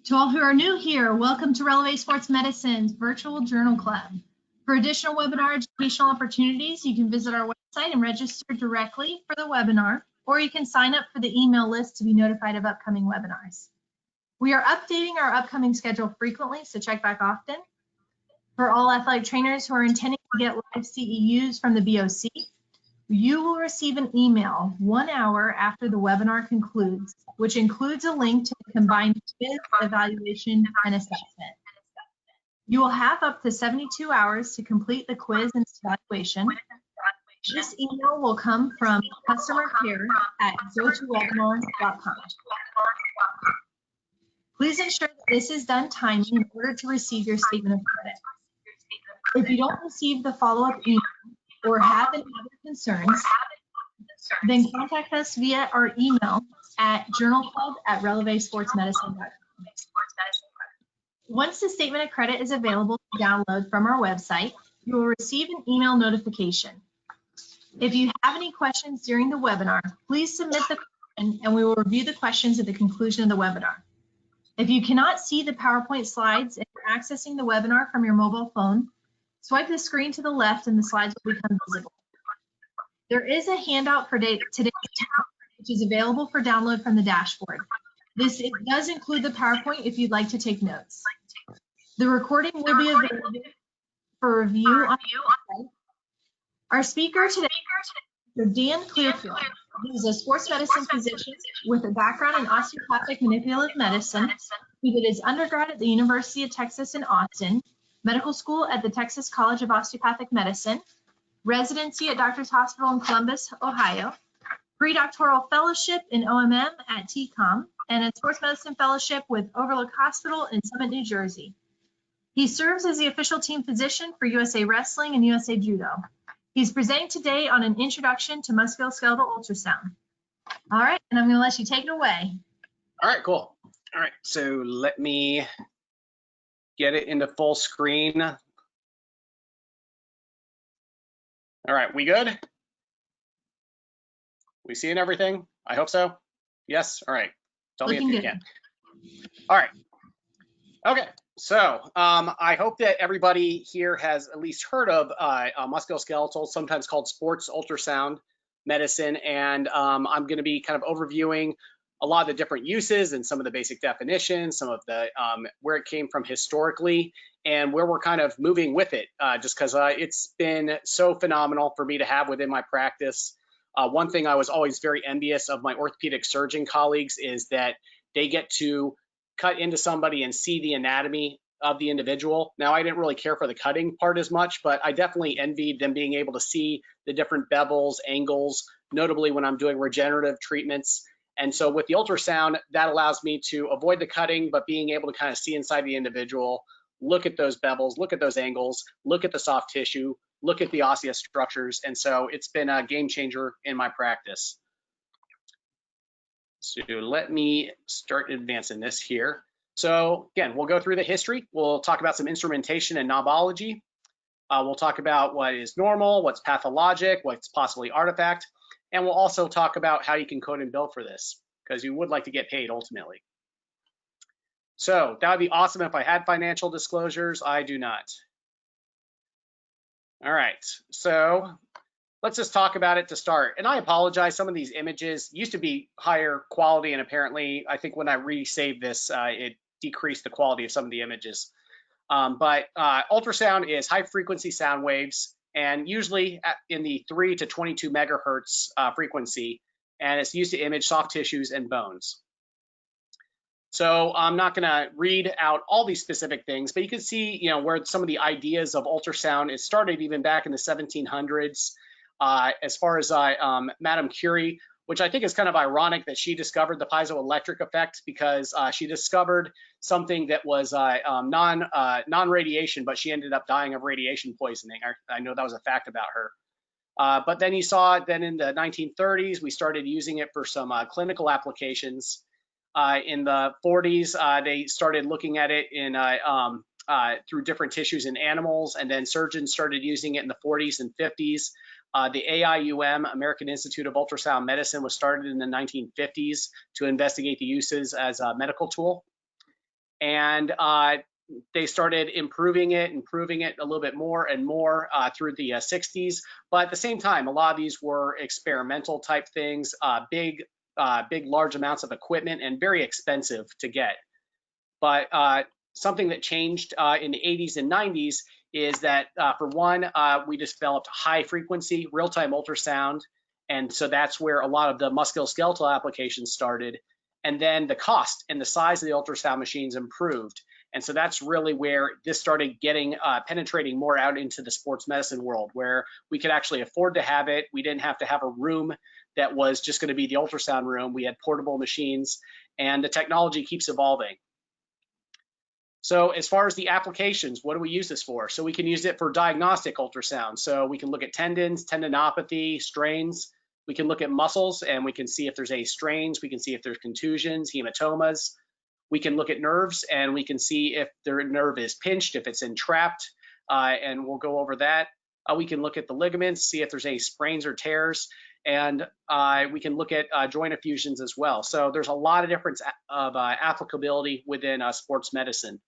To all who are new here, welcome to Releve Sports Medicine's Virtual Journal Club. For additional webinar educational opportunities, you can visit our website and register directly for the webinar, or you can sign up for the email list to be notified of upcoming webinars. We are updating our upcoming schedule frequently, so check back often. For all athletic trainers who are intending to get live CEUs from the BOC, you will receive an email 1 hour after the webinar concludes, which includes a link to the combined quiz, evaluation, and assessment. You will have up to 72 hours to complete the quiz and evaluation. This email will come from customer care at gotowebinar.com. Please ensure that this is done timely in order to receive your statement of credit. If you don't receive the follow-up email or have any other concerns, then contact us via our email at journalclub@relevesportsmedicine.com. Once the statement of credit is available to download from our website, you will receive an email notification. If you have any questions during the webinar, please submit the question and we will review the questions at the conclusion of the webinar. If you cannot see the PowerPoint slides and you're accessing the webinar from your mobile phone, swipe the screen to the left and the slides will become visible. There is a handout for today's talk, which is available for download from the dashboard. It does include the PowerPoint if you'd like to take notes. The recording will be available for review on the website. Our speaker today is Dan Clearfield. He is a sports medicine physician with a background in osteopathic manipulative medicine. He did his undergrad at the University of Texas in Austin, medical school at the Texas College of Osteopathic Medicine, residency at Doctors Hospital in Columbus, Ohio, pre-doctoral fellowship in OMM at TECOM, and a sports medicine fellowship with Overlook Hospital in Summit, New Jersey. He serves as the official team physician for USA Wrestling and USA Judo. He's presenting today on an introduction to musculoskeletal ultrasound. All right, and I'm going to let you take it away. All right, cool. All right, so let me get it into full screen. All right, we good? We seeing everything? I hope so. Yes, all right. Tell me if you can. All right. Okay, so I hope that everybody here has at least heard of musculoskeletal, sometimes called sports ultrasound medicine, and I'm going to be kind of overviewing a lot of the different uses and some of the basic definitions, some of the where it came from historically, and where we're kind of moving with it, just because it's been so phenomenal for me to have within my practice. One thing I was always very envious of my orthopedic surgeon colleagues is that they get to cut into somebody and see the anatomy of the individual. Now, I didn't really care for the cutting part as much, but I definitely envied them being able to see the different bevels, angles, notably when I'm doing regenerative treatments. And so with the ultrasound, that allows me to avoid the cutting, but being able to kind of see inside the individual, look at those bevels, look at those angles, look at the soft tissue, look at the osseous structures. And so it's been a game changer in my practice. So let me start advancing this here. So again, we'll go through the history. We'll talk about some instrumentation and knobology. We'll talk about what is normal, what's pathologic, what's possibly artifact. And we'll also talk about how you can code and bill for this, because you would like to get paid ultimately. So that would be awesome if I had financial disclosures. I do not. All right, so let's just talk about it to start. And I apologize, some of these images used to be higher quality, and apparently, I think when I resaved this, it decreased the quality of some of the images. But ultrasound is high frequency sound waves, and usually in the 3 to 22 megahertz frequency, and it's used to image soft tissues and bones. So I'm not going to read out all these specific things, but you can see, where some of the ideas of ultrasound, it started even back in the 1700s. As far as Madame Curie, which I think is kind of ironic that she discovered the piezoelectric effect, because she discovered something that was non-radiation, but she ended up dying of radiation poisoning. I know that was a fact about her. But then you saw it then in the 1930s, we started using it for some clinical applications. In the 40s, they started looking at it in through different tissues in animals, and then surgeons started using it in the 40s and 50s. The AIUM, American Institute of Ultrasound Medicine, was started in the 1950s to investigate the uses as a medical tool. And they started improving it a little bit more and more through the 60s. But at the same time, a lot of these were experimental type things, big, large amounts of equipment, and very expensive to get. But something that changed in the 80s and 90s is that, for one, we just developed high frequency real-time ultrasound. And so that's where a lot of the musculoskeletal applications started. And then the cost and the size of the ultrasound machines improved. And so that's really where this started getting penetrating more out into the sports medicine world, where we could actually afford to have it. We didn't have to have a room that was just going to be the ultrasound room. We had portable machines, and the technology keeps evolving. So as far as the applications, what do we use this for? So we can use it for diagnostic ultrasound. So we can look at tendons, tendinopathy, strains. We can look at muscles, and we can see if there's any strains. We can see if there's contusions, hematomas. We can look at nerves, and we can see if their nerve is pinched, if it's entrapped, and we'll go over that. We can look at the ligaments, see if there's any sprains or tears, and we can look at joint effusions as well. So there's a lot of different applicability within sports medicine.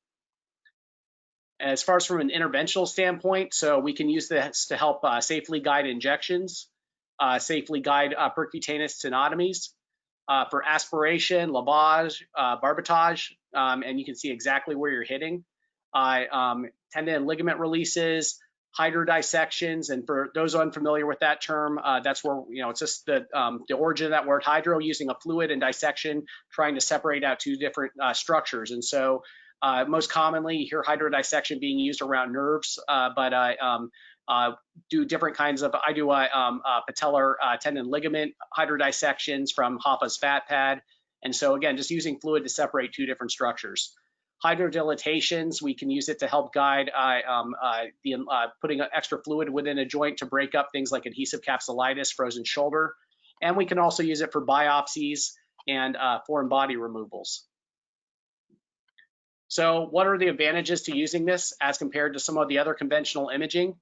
As far as from an interventional standpoint, so we can use this to help safely guide injections, safely guide percutaneous tenotomies, for aspiration, lavage, barbotage, and you can see exactly where you're hitting. Tendon and ligament releases, hydrodissections, and for those unfamiliar with that term, that's where, it's just the origin of that word hydro, using a fluid and dissection, trying to separate out two different structures. And so most commonly you hear hydrodissection being used around nerves, but do different kinds of, I do patellar tendon ligament hydrodissections from Hoffa's fat pad. And so again, just using fluid to separate two different structures. Hydrodilatations, we can use it to help guide putting extra fluid within a joint to break up things like adhesive capsulitis, frozen shoulder. And we can also use it for biopsies and foreign body removals. So what are the advantages to using this as compared to some of the other conventional imaging?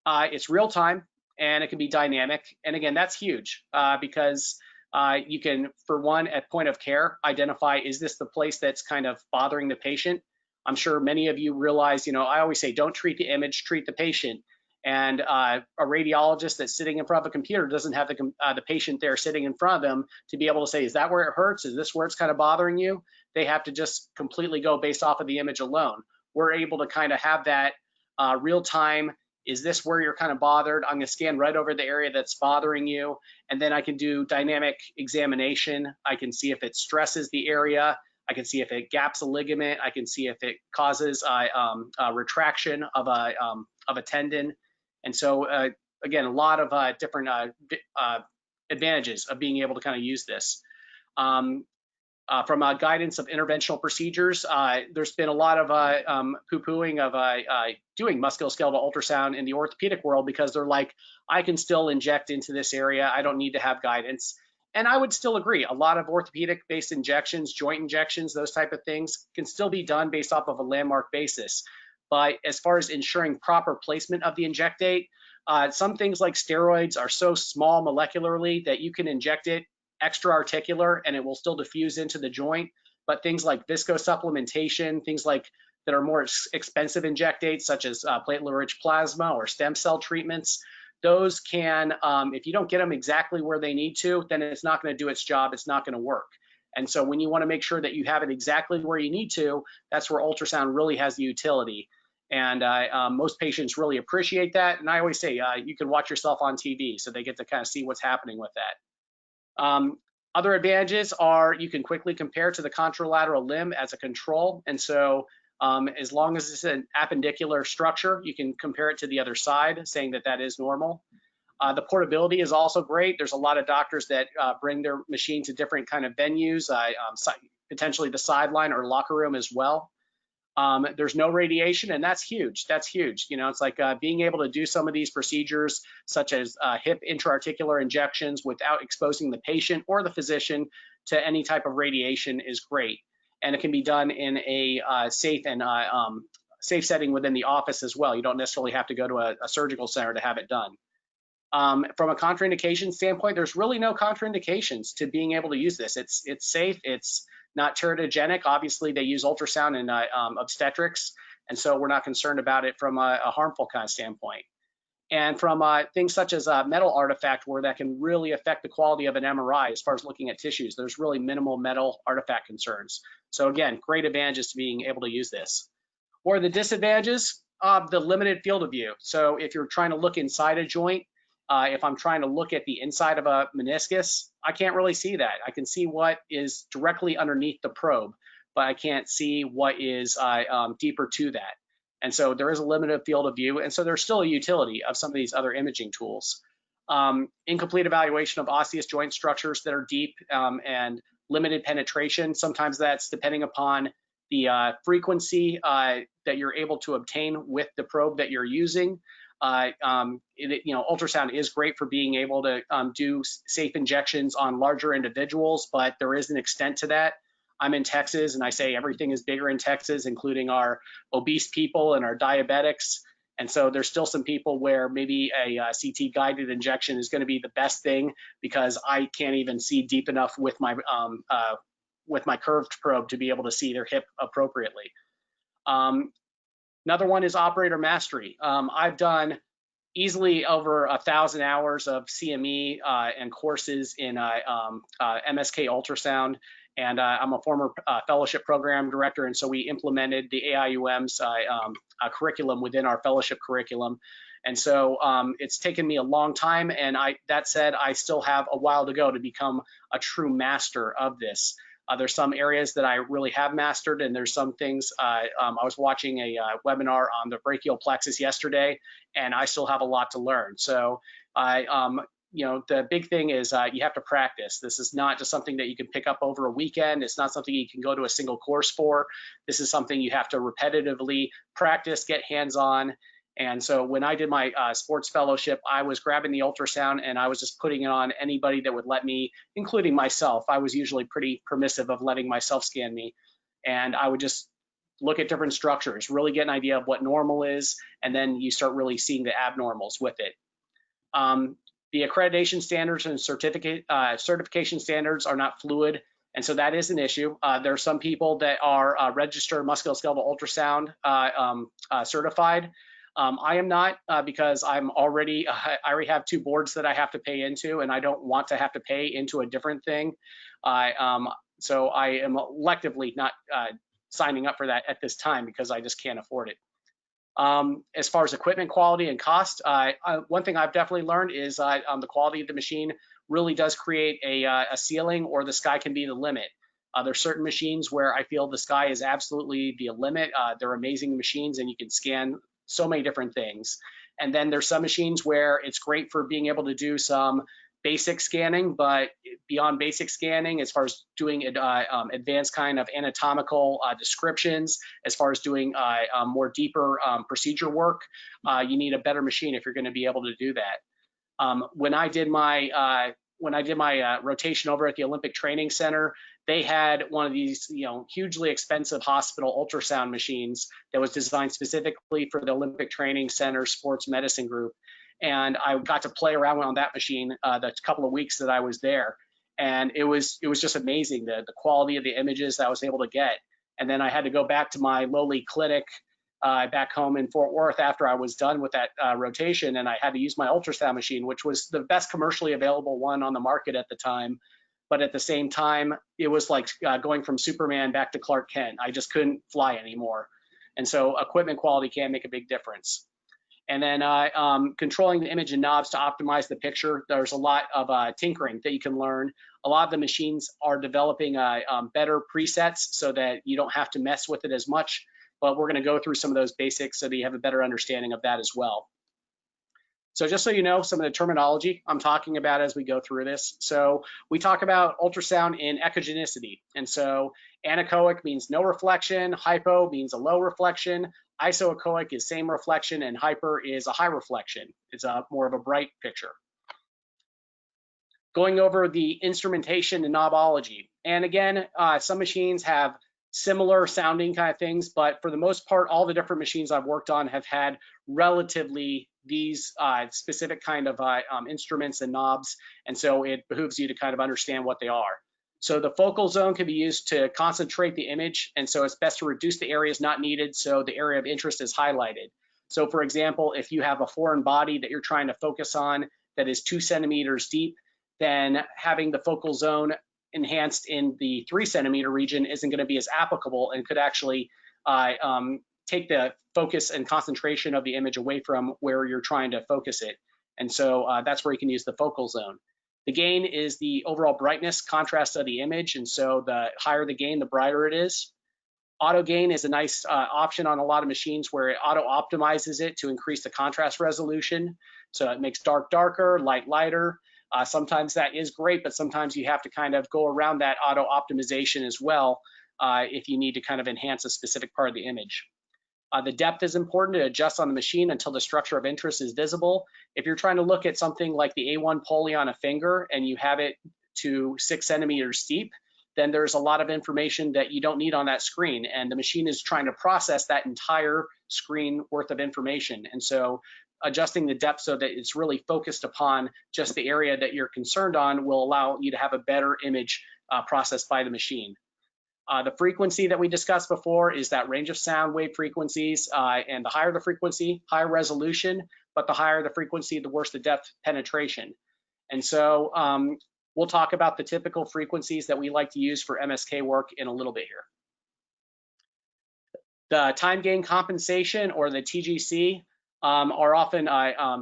It's real time, and it can be dynamic. And again, that's huge because you can, for one, at point of care, identify, is this the place that's kind of bothering the patient? I'm sure many of you realize, I always say, don't treat the image, treat the patient. And a radiologist that's sitting in front of a computer doesn't have the patient there sitting in front of them to be able to say, is that where it hurts? Is this where it's kind of bothering you? They have to just completely go based off of the image alone. We're able to kind of have that real time. Is this where you're kind of bothered? I'm going to scan right over the area that's bothering you, and then I can do dynamic examination. I can see if it stresses the area. I can see if it gaps a ligament. I can see if it causes a retraction of a tendon. And so again, a lot of different advantages of being able to kind of use this. From guidance of interventional procedures, there's been a lot of poo-pooing of doing musculoskeletal ultrasound in the orthopedic world because they're like, I can still inject into this area. I don't need to have guidance. And I would still agree. A lot of orthopedic-based injections, joint injections, those type of things can still be done based off of a landmark basis. But as far as ensuring proper placement of the injectate, some things like steroids are so small molecularly that you can inject it extra-articular and it will still diffuse into the joint. But things like viscosupplementation, things like that are more expensive injectates, such as platelet-rich plasma or stem cell treatments, those can, if you don't get them exactly where they need to, then it's not going to do its job. It's not going to work. And so when you want to make sure that you have it exactly where you need to, that's where ultrasound really has the utility. And most patients really appreciate that. And I always say, you can watch yourself on TV, so they get to kind of see what's happening with that. Other advantages are you can quickly compare to the contralateral limb as a control. And so as long as it's an appendicular structure, you can compare it to the other side, saying that that is normal. The portability is also great. There's a lot of doctors that bring their machine to different kind of venues, potentially the sideline or locker room as well. There's no radiation, and that's huge. That's huge. It's like being able to do some of these procedures, such as hip intra-articular injections, without exposing the patient or the physician to any type of radiation is great. And it can be done in a safe setting within the office as well. You don't necessarily have to go to a surgical center to have it done. From a contraindication standpoint, there's really no contraindications to being able to use this. It's safe, it's not teratogenic. Obviously, they use ultrasound in obstetrics, and so we're not concerned about it from a harmful kind of standpoint. And from things such as a metal artifact, where that can really affect the quality of an MRI as far as looking at tissues, there's really minimal metal artifact concerns. So again, great advantages to being able to use this. Or the disadvantages of the limited field of view. So if you're trying to look inside a joint, if I'm trying to look at the inside of a meniscus, I can't really see that. I can see what is directly underneath the probe, but I can't see what is deeper to that. And so there is a limited field of view, and so there's still a utility of some of these other imaging tools. Incomplete evaluation of osseous joint structures that are deep and limited penetration. Sometimes that's depending upon the frequency that you're able to obtain with the probe that you're using. Ultrasound is great for being able to do safe injections on larger individuals, but there is an extent to that. I'm in Texas, and I say everything is bigger in Texas, including our obese people and our diabetics. And so there's still some people where maybe a CT guided injection is going to be the best thing, because I can't even see deep enough with my curved probe to be able to see their hip appropriately. Another one is operator mastery. I've done easily over 1,000 hours of CME and courses in MSK ultrasound. And I'm a former fellowship program director, and so we implemented the AIUM's curriculum within our fellowship curriculum. And so it's taken me a long time, and that said, I still have a while to go to become a true master of this. There's some areas that I really have mastered, and there's some things, I was watching a webinar on the brachial plexus yesterday, and I still have a lot to learn. So the big thing is you have to practice. This is not just something that you can pick up over a weekend. It's not something you can go to a single course for. This is something you have to repetitively practice, get hands-on. And so when I did my sports fellowship, I was grabbing the ultrasound and I was just putting it on anybody that would let me, including myself. I was usually pretty permissive of letting myself scan me. And I would just look at different structures, really get an idea of what normal is, and then you start really seeing the abnormals with it. The accreditation standards and certification standards are not fluid, and so that is an issue. There are some people that are registered musculoskeletal ultrasound certified. I am not because I already have 2 boards that I have to pay into, and I don't want to have to pay into a different thing. So I am electively not signing up for that at this time because I just can't afford it. As far as equipment quality and cost, one thing I've definitely learned is the quality of the machine really does create a ceiling, or the sky can be the limit. There's certain machines where I feel the sky is absolutely the limit. They're amazing machines, and you can scan so many different things. And then there's some machines where it's great for being able to do some basic scanning, but beyond basic scanning, as far as doing advanced kind of anatomical descriptions, as far as doing more deeper procedure work, you need a better machine if you're going to be able to do that. When I did my rotation over at the Olympic Training Center, they had one of these, hugely expensive hospital ultrasound machines that was designed specifically for the Olympic Training Center sports medicine group. And I got to play around on that machine the couple of weeks that I was there. And it was just amazing, the quality of the images that I was able to get. And then I had to go back to my lowly clinic back home in Fort Worth after I was done with that rotation, and I had to use my ultrasound machine, which was the best commercially available one on the market at the time. But at the same time, it was like going from Superman back to Clark Kent. I just couldn't fly anymore. And so equipment quality can make a big difference. And then controlling the image and knobs to optimize the picture. There's a lot of tinkering that you can learn. A lot of the machines are developing better presets so that you don't have to mess with it as much. But we're going to go through some of those basics so that you have a better understanding of that as well. So just so you know, some of the terminology I'm talking about as we go through this. So we talk about ultrasound in echogenicity. And so anechoic means no reflection, hypo means a low reflection, isoechoic is same reflection, and hyper is a high reflection. It's more of a bright picture. Going over the instrumentation and knobology. And again, some machines have similar sounding kind of things, but for the most part, all the different machines I've worked on have had relatively these specific kind of instruments and knobs, and so it behooves you to kind of understand what they are. So the focal zone can be used to concentrate the image, and so it's best to reduce the areas not needed so the area of interest is highlighted. So for example, if you have a foreign body that you're trying to focus on that is 2 centimeters deep, then having the focal zone enhanced in the 3 centimeter region isn't going to be as applicable and could actually take the focus and concentration of the image away from where you're trying to focus it. And so that's where you can use the focal zone. The gain is the overall brightness contrast of the image, and so the higher the gain, the brighter it is. Auto gain is a nice option on a lot of machines where it auto optimizes it to increase the contrast resolution. So it makes dark darker, light lighter. Sometimes that is great, but sometimes you have to kind of go around that auto optimization as well if you need to kind of enhance a specific part of the image. The depth is important to adjust on the machine until the structure of interest is visible. If you're trying to look at something like the A1 pulley on a finger and you have it to 6 centimeters deep, then there's a lot of information that you don't need on that screen, and the machine is trying to process that entire screen worth of information. And so adjusting the depth so that it's really focused upon just the area that you're concerned on will allow you to have a better image processed by the machine. The frequency that we discussed before is that range of sound wave frequencies, and the higher the frequency, higher resolution, but the higher the frequency, the worse the depth penetration. And so we'll talk about the typical frequencies that we like to use for MSK work in a little bit here. The time gain compensation, or the TGC, are often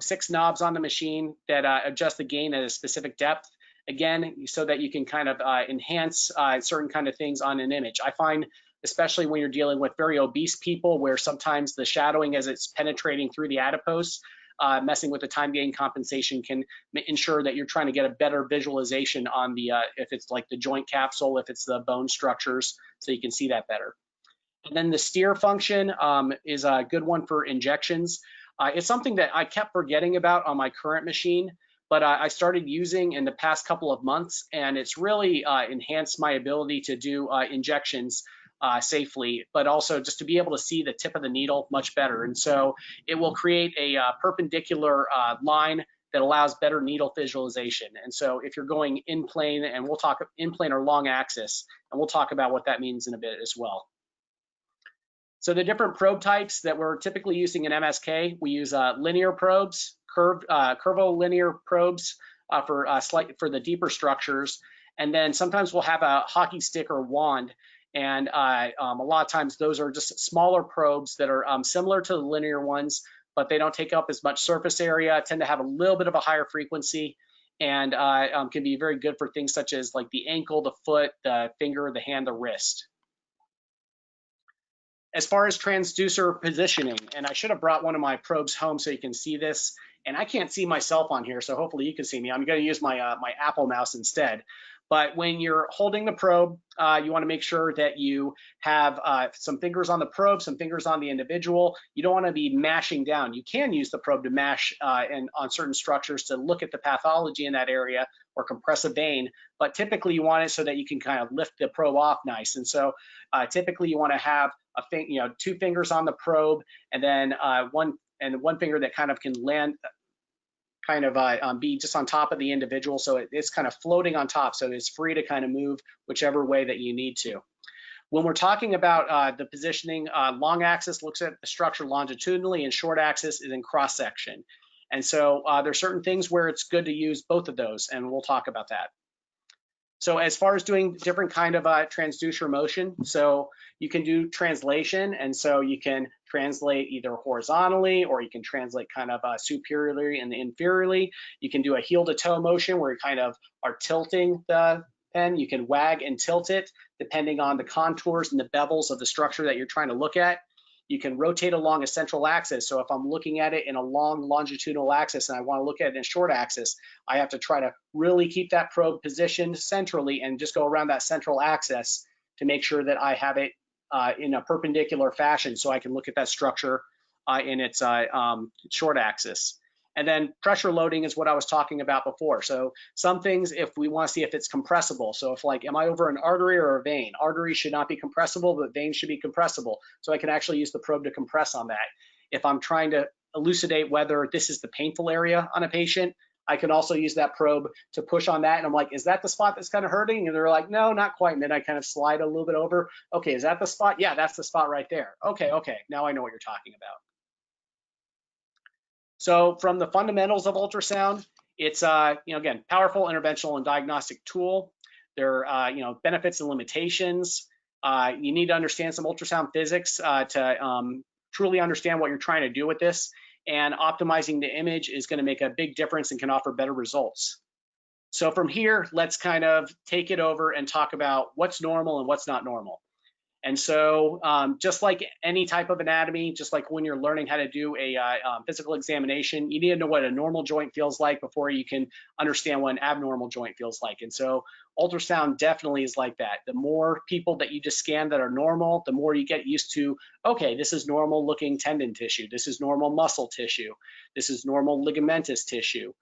6 knobs on the machine that adjust the gain at a specific depth. Again, so that you can kind of enhance certain kind of things on an image. I find, especially when you're dealing with very obese people, where sometimes the shadowing as it's penetrating through the adipose, messing with the time gain compensation can ensure that you're trying to get a better visualization on the, if it's like the joint capsule, if it's the bone structures, so you can see that better. And then the steer function is a good one for injections. It's something that I kept forgetting about on my current machine, but I started using in the past couple of months, and it's really enhanced my ability to do injections safely, but also just to be able to see the tip of the needle much better. And so it will create a perpendicular line that allows better needle visualization. And so if you're going in plane, and we'll talk in plane or long axis, and we'll talk about what that means in a bit as well. So the different probe types that we're typically using in MSK, we use linear probes, curvilinear probes for the deeper structures, and then sometimes we'll have a hockey stick or wand, and a lot of times those are just smaller probes that are similar to the linear ones, but they don't take up as much surface area, tend to have a little bit of a higher frequency, and can be very good for things such as like the ankle, the foot, the finger, the hand, the wrist. As far as transducer positioning, and I should have brought one of my probes home so you can see this, and I can't see myself on here, so hopefully you can see me. I'm going to use my my Apple mouse instead. But when you're holding the probe, you want to make sure that you have some fingers on the probe, some fingers on the individual. You don't want to be mashing down. You can use the probe to mash and on certain structures to look at the pathology in that area or compress a vein, but typically you want it so that you can kind of lift the probe off nice. And so typically you want to have two fingers on the probe, and then one finger that kind of can land, be just on top of the individual, so it's kind of floating on top, so it's free to kind of move whichever way that you need to. When we're talking about the positioning, long axis looks at the structure longitudinally, and short axis is in cross section. And so there's certain things where it's good to use both of those, and we'll talk about that. So as far as doing different kind of transducer motion, so you can do translation, and so you can translate either horizontally, or you can translate kind of superiorly and inferiorly. You can do a heel to toe motion where you kind of are tilting the pen. You can wag and tilt it depending on the contours and the bevels of the structure that you're trying to look at. You can rotate along a central axis. So if I'm looking at it in a long longitudinal axis and I want to look at it in a short axis, I have to try to really keep that probe positioned centrally and just go around that central axis to make sure that I have it in a perpendicular fashion so I can look at that structure in its short axis. And then pressure loading is what I was talking about before. So some things, if we want to see if it's compressible. So if like, am I over an artery or a vein? Artery should not be compressible, but vein should be compressible. So I can actually use the probe to compress on that. If I'm trying to elucidate whether this is the painful area on a patient, I can also use that probe to push on that. And I'm like, is that the spot that's kind of hurting? And they're like, no, not quite. And then I kind of slide a little bit over. Okay, is that the spot? Yeah, that's the spot right there. Okay, now I know what you're talking about. So from the fundamentals of ultrasound, it's again, powerful interventional and diagnostic tool. There are benefits and limitations. You need to understand some ultrasound physics to truly understand what you're trying to do with this. And optimizing the image is going to make a big difference and can offer better results. So from here, let's kind of take it over and talk about what's normal and what's not normal. And so just like any type of anatomy, just like when you're learning how to do a physical examination, you need to know what a normal joint feels like before you can understand what an abnormal joint feels like. And so ultrasound definitely is like that. The more people that you just scan that are normal, the more you get used to, okay, this is normal looking tendon tissue. This is normal muscle tissue. This is normal ligamentous tissue.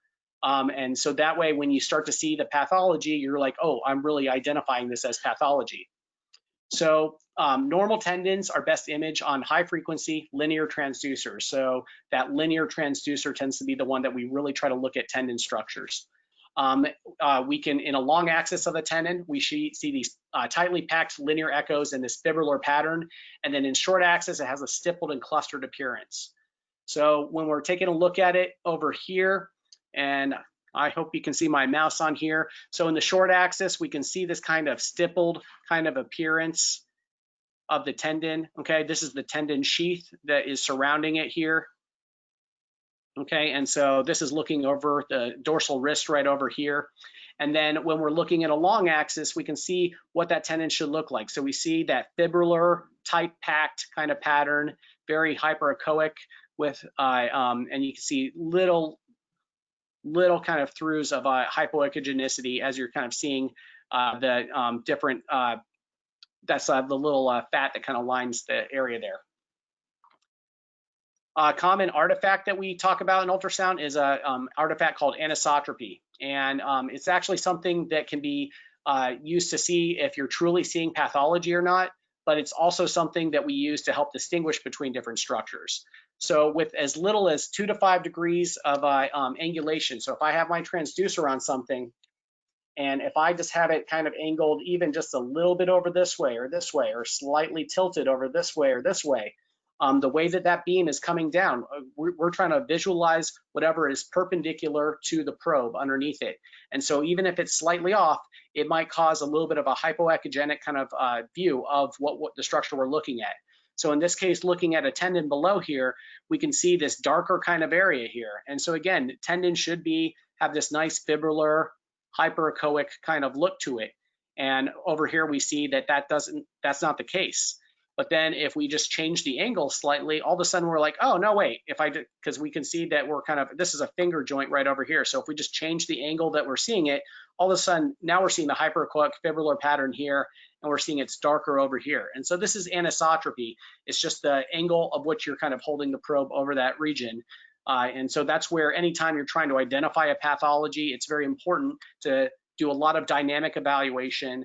And so that way, when you start to see the pathology, you're like, oh, I'm really identifying this as pathology. So normal tendons are best imaged on high frequency linear transducers. So that linear transducer tends to be the one that we really try to look at tendon structures. We can, in a long axis of the tendon, we see these tightly packed linear echoes in this fibrillar pattern. And then in short axis, it has a stippled and clustered appearance. So when we're taking a look at it over here, and I hope you can see my mouse on here. So in the short axis, we can see this kind of stippled kind of appearance of the tendon. Okay, this is the tendon sheath that is surrounding it here. Okay, and so this is looking over the dorsal wrist right over here. And then when we're looking at a long axis, we can see what that tendon should look like. So we see that fibrillar, tight packed kind of pattern, very hyperechoic with, and you can see little kind of throughs of hypoechogenicity as you're kind of seeing the different, that's the little fat that kind of lines the area there. A common artifact that we talk about in ultrasound is an artifact called anisotropy. And it's actually something that can be used to see if you're truly seeing pathology or not, but it's also something that we use to help distinguish between different structures. So with as little as 2 to 5 degrees of angulation, so if I have my transducer on something, and if I just have it kind of angled even just a little bit over this way, or slightly tilted over this way or this way, the way that that beam is coming down, we're trying to visualize whatever is perpendicular to the probe underneath it. And so even if it's slightly off, it might cause a little bit of a hypoechogenic kind of view of what the structure we're looking at. So in this case, looking at a tendon below here, we can see this darker kind of area here. And so again, tendon should have this nice fibrillar, hyperechoic kind of look to it. And over here, we see that that's not the case. But then if we just change the angle slightly, all of a sudden we're like, oh, no, wait, because we can see that we're this is a finger joint right over here. So if we just change the angle that we're seeing it, all of a sudden, now we're seeing the hyperechoic fibrillar pattern here, and we're seeing it's darker over here. And so this is anisotropy. It's just the angle of which you're kind of holding the probe over that region. And so that's where anytime you're trying to identify a pathology, it's very important to do a lot of dynamic evaluation,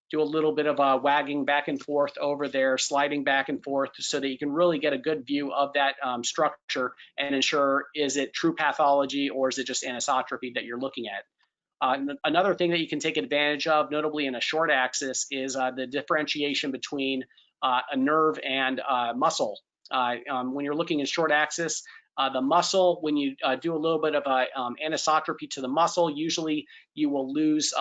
do a little bit of wagging back and forth over there, sliding back and forth, so that you can really get a good view of that structure and ensure, is it true pathology or is it just anisotropy that you're looking at? Another thing that you can take advantage of, notably in a short axis, is the differentiation between a nerve and muscle. When you're looking in short axis, the muscle, when you do a little bit of anisotropy to the muscle, usually you will lose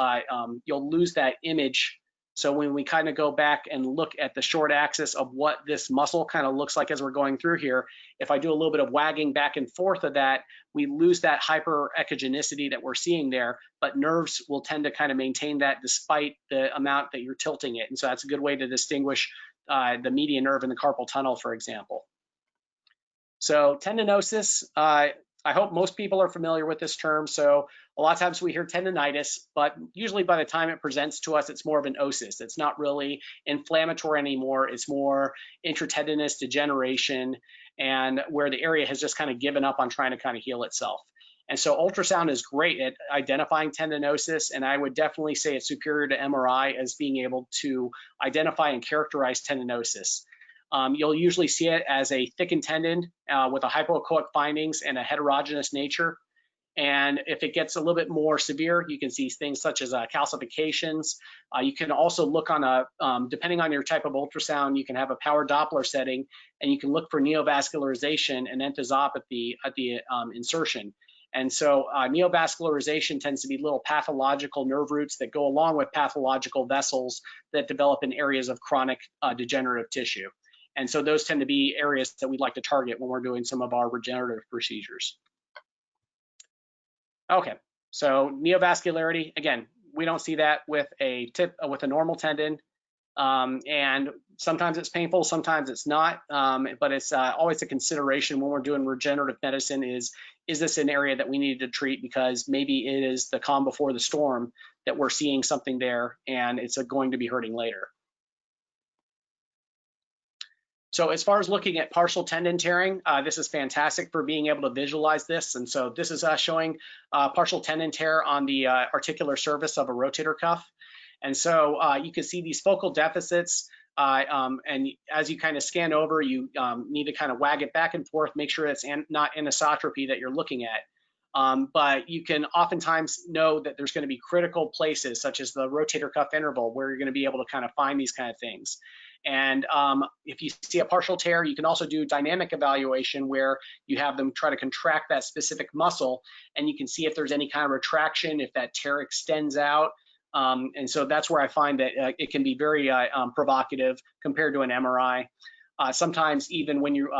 you'll lose that image. So when we kind of go back and look at the short axis of what this muscle kind of looks like as we're going through here, if I do a little bit of wagging back and forth of that, we lose that hyperechogenicity that we're seeing there, but nerves will tend to kind of maintain that despite the amount that you're tilting it. And so that's a good way to distinguish the median nerve and the carpal tunnel, for example. So tendinosis, I hope most people are familiar with this term. So a lot of times we hear tendinitis, but usually by the time it presents to us, it's more of an osis. It's not really inflammatory anymore. It's more intratendinous degeneration, and where the area has just kind of given up on trying to kind of heal itself. And so ultrasound is great at identifying tendinosis, and I would definitely say it's superior to MRI as being able to identify and characterize tendinosis. You'll usually see it as a thickened tendon with a hypoechoic findings and a heterogeneous nature. And if it gets a little bit more severe, you can see things such as calcifications. You can also look on a, depending on your type of ultrasound, you can have a power Doppler setting, and you can look for neovascularization and enthesopathy at the insertion. And so neovascularization tends to be little pathological nerve roots that go along with pathological vessels that develop in areas of chronic degenerative tissue. And so those tend to be areas that we'd like to target when we're doing some of our regenerative procedures. Okay, so neovascularity, again, we don't see that with a normal tendon, and sometimes it's painful, sometimes it's not, but it's always a consideration when we're doing regenerative medicine is this an area that we need to treat, because maybe it is the calm before the storm that we're seeing something there and it's going to be hurting later. So as far as looking at partial tendon tearing, this is fantastic for being able to visualize this. And so this is showing partial tendon tear on the articular surface of a rotator cuff. And so you can see these focal deficits, and as you kind of scan over, you need to kind of wag it back and forth, make sure it's not anisotropy that you're looking at. But you can oftentimes know that there's going to be critical places, such as the rotator cuff interval, where you're going to be able to kind of find these kind of things. And if you see a partial tear, you can also do dynamic evaluation, where you have them try to contract that specific muscle, and you can see if there's any kind of retraction, if that tear extends out. And so that's where I find that it can be very provocative compared to an MRI. Sometimes even when you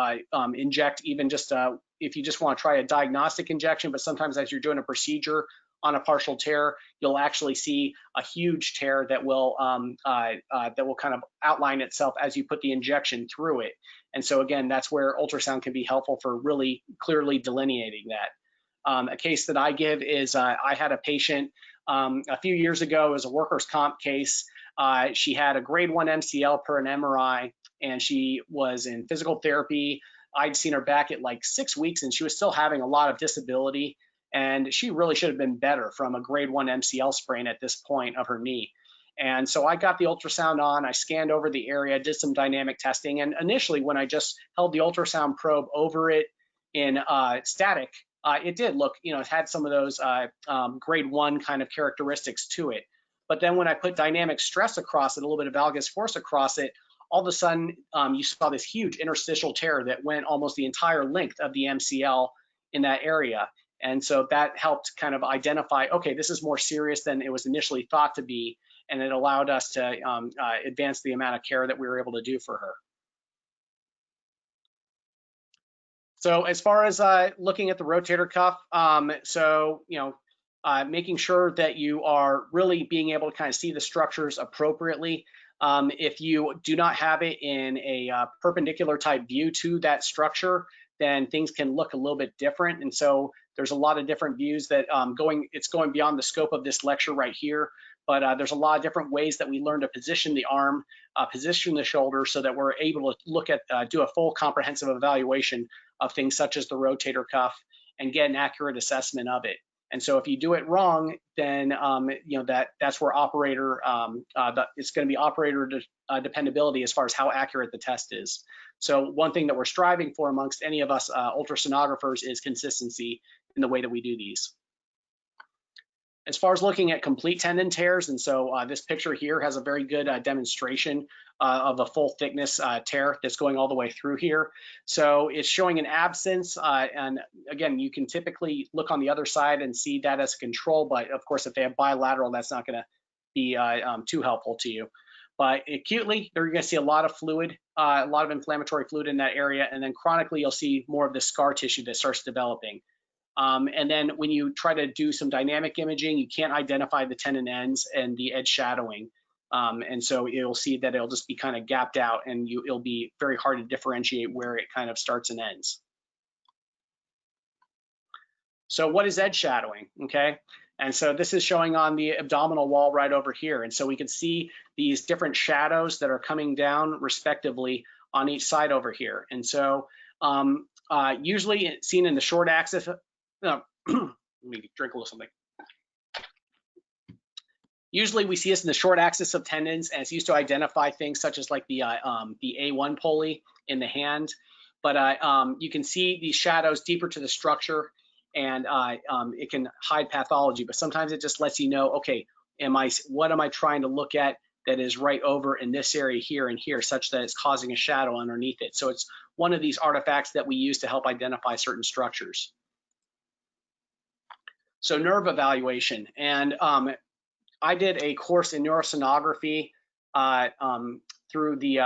inject, even just if you just want to try a diagnostic injection, but sometimes as you're doing a procedure on a partial tear, you'll actually see a huge tear that will kind of outline itself as you put the injection through it. And so again, that's where ultrasound can be helpful for really clearly delineating that. A case that I give is I had a patient a few years ago. It was a workers' comp case. She had a grade 1 MCL per an MRI, and she was in physical therapy. I'd seen her back at like 6 weeks, and she was still having a lot of disability. And she really should have been better from a grade 1 MCL sprain at this point of her knee. And so I got the ultrasound on, I scanned over the area, did some dynamic testing. And initially, when I just held the ultrasound probe over it in static, it did look, it had some of those grade 1 kind of characteristics to it. But then when I put dynamic stress across it, a little bit of valgus force across it, all of a sudden you saw this huge interstitial tear that went almost the entire length of the MCL in that area. And so that helped kind of identify, okay, this is more serious than it was initially thought to be, and it allowed us to advance the amount of care that we were able to do for her. So as far as looking at the rotator cuff, making sure that you are really being able to kind of see the structures appropriately. If you do not have it in a perpendicular type view to that structure, then things can look a little bit different. And so there's a lot of different views that it's going beyond the scope of this lecture right here. But there's a lot of different ways that we learn to position the arm, position the shoulder, so that we're able to look at, do a full comprehensive evaluation of things such as the rotator cuff and get an accurate assessment of it. And so if you do it wrong, then that's where operator it's going to be operator dependability as far as how accurate the test is. So one thing that we're striving for amongst any of us ultrasonographers is consistency in the way that we do these. As far as looking at complete tendon tears, and so this picture here has a very good demonstration of a full thickness tear that's going all the way through here. So it's showing an absence, and again, you can typically look on the other side and see that as a control, but of course, if they have bilateral, that's not gonna be too helpful to you. But acutely, you're gonna see a lot of fluid, a lot of inflammatory fluid in that area, and then chronically, you'll see more of the scar tissue that starts developing. And then when you try to do some dynamic imaging, you can't identify the tendon ends and the edge shadowing. And so you'll see that it'll just be kind of gapped out, and it'll be very hard to differentiate where it kind of starts and ends. So what is edge shadowing? Okay. And so this is showing on the abdominal wall right over here. And so we can see these different shadows that are coming down respectively on each side over here. And so usually seen in the short axis, let me drink a little something. Usually we see this in the short axis of tendons, and it's used to identify things such as like the A1 pulley in the hand. But you can see these shadows deeper to the structure. and it can hide pathology, but sometimes it just lets you know, okay, what am I trying to look at that is right over in this area here and here, such that it's causing a shadow underneath it. So it's one of these artifacts that we use to help identify certain structures. So nerve evaluation, and I did a course in neurosonography through the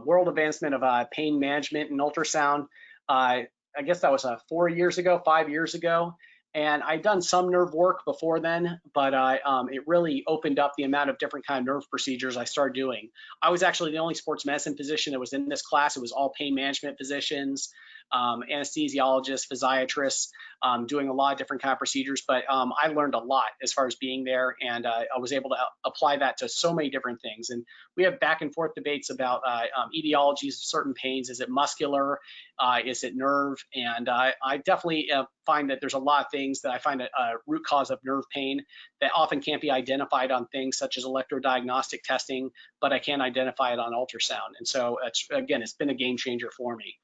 World Advancement of Pain Management and Ultrasound. I guess that was 5 years ago. And I'd done some nerve work before then, but it really opened up the amount of different kind of nerve procedures I started doing. I was actually the only sports medicine physician that was in this class. It was all pain management physicians, anesthesiologists, physiatrists, doing a lot of different kind of procedures. But I learned a lot as far as being there, and I was able to apply that to so many different things. And we have back and forth debates about etiologies of certain pains. Is it muscular? Is it nerve? And I definitely find that there's a lot of things that I find a root cause of nerve pain that often can't be identified on things such as electrodiagnostic testing, but I can identify it on ultrasound. And so again, it's been a game changer for me.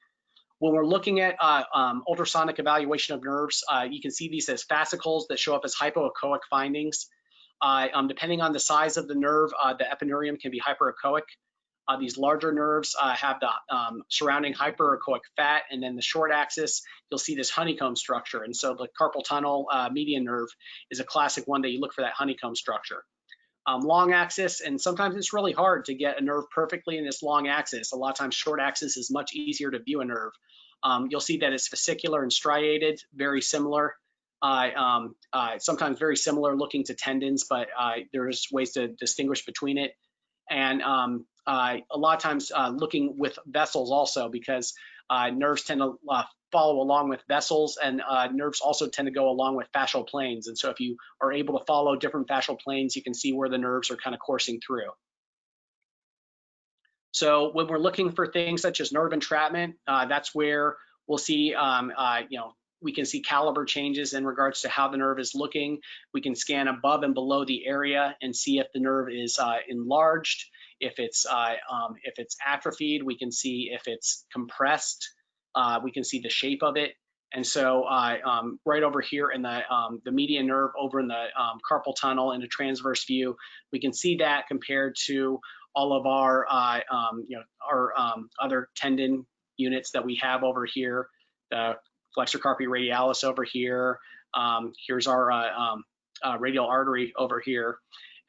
When we're looking at ultrasonic evaluation of nerves, you can see these as fascicles that show up as hypoechoic findings. Depending on the size of the nerve, the epineurium can be hyperechoic. These larger nerves have the surrounding hyperechoic fat, and then the short axis, you'll see this honeycomb structure. And so the carpal tunnel median nerve is a classic one that you look for that honeycomb structure. Long axis, and sometimes it's really hard to get a nerve perfectly in this long axis. A lot of times short axis is much easier to view a nerve. You'll see that it's fascicular and striated, very similar. Sometimes very similar looking to tendons, but there's ways to distinguish between it. And a lot of times looking with vessels also, because nerves tend to follow along with vessels, and nerves also tend to go along with fascial planes. And so if you are able to follow different fascial planes, you can see where the nerves are kind of coursing through. So when we're looking for things such as nerve entrapment, that's where we'll see, we can see caliber changes in regards to how the nerve is looking. We can scan above and below the area and see if the nerve is enlarged. If it's atrophied, we can see if it's compressed. We can see the shape of it. And so right over here in the median nerve over in the carpal tunnel in a transverse view, we can see that compared to all of our other tendon units that we have over here, the flexor carpi radialis over here. Here's our radial artery over here.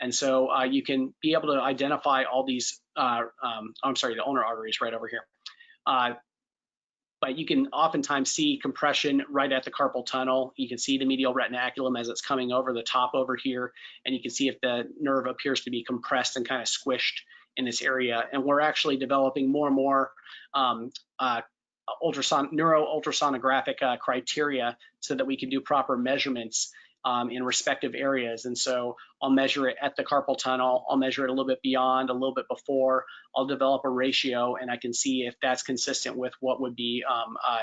And so you can be able to identify all these, I'm sorry, the ulnar arteries right over here. But you can oftentimes see compression right at the carpal tunnel. You can see the medial retinaculum as it's coming over the top over here, and you can see if the nerve appears to be compressed and kind of squished in this area. And we're actually developing more and more neuro-ultrasonographic criteria so that we can do proper measurements in respective areas. And so I'll measure it at the carpal tunnel, I'll measure it a little bit beyond, a little bit before, I'll develop a ratio, and I can see if that's consistent with what would be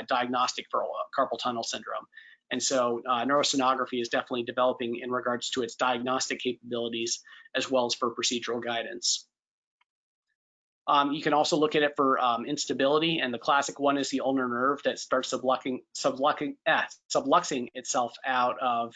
diagnostic for carpal tunnel syndrome. And so neurosonography is definitely developing in regards to its diagnostic capabilities as well as for procedural guidance. You can also look at it for instability, and the classic one is the ulnar nerve that starts subluxing itself out of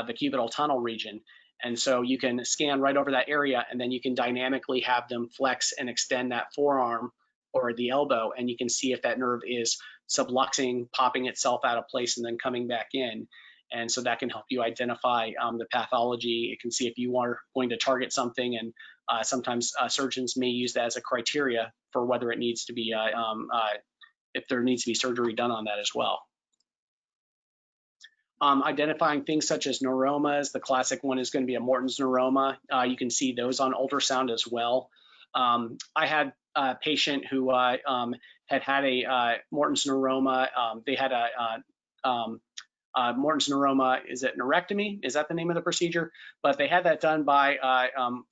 the cubital tunnel region. And so you can scan right over that area, and then you can dynamically have them flex and extend that forearm or the elbow, and you can see if that nerve is subluxing, popping itself out of place, and then coming back in. And so that can help you identify the pathology. It can see if you are going to target something, and sometimes surgeons may use that as a criteria for whether it needs to be, if there needs to be surgery done on that as well. Identifying things such as neuromas, the classic one is going to be a Morton's neuroma. You can see those on ultrasound as well. I had a patient who had a Morton's neuroma. They had a Morton's neuroma, is it neurectomy? Is that the name of the procedure? But they had that done by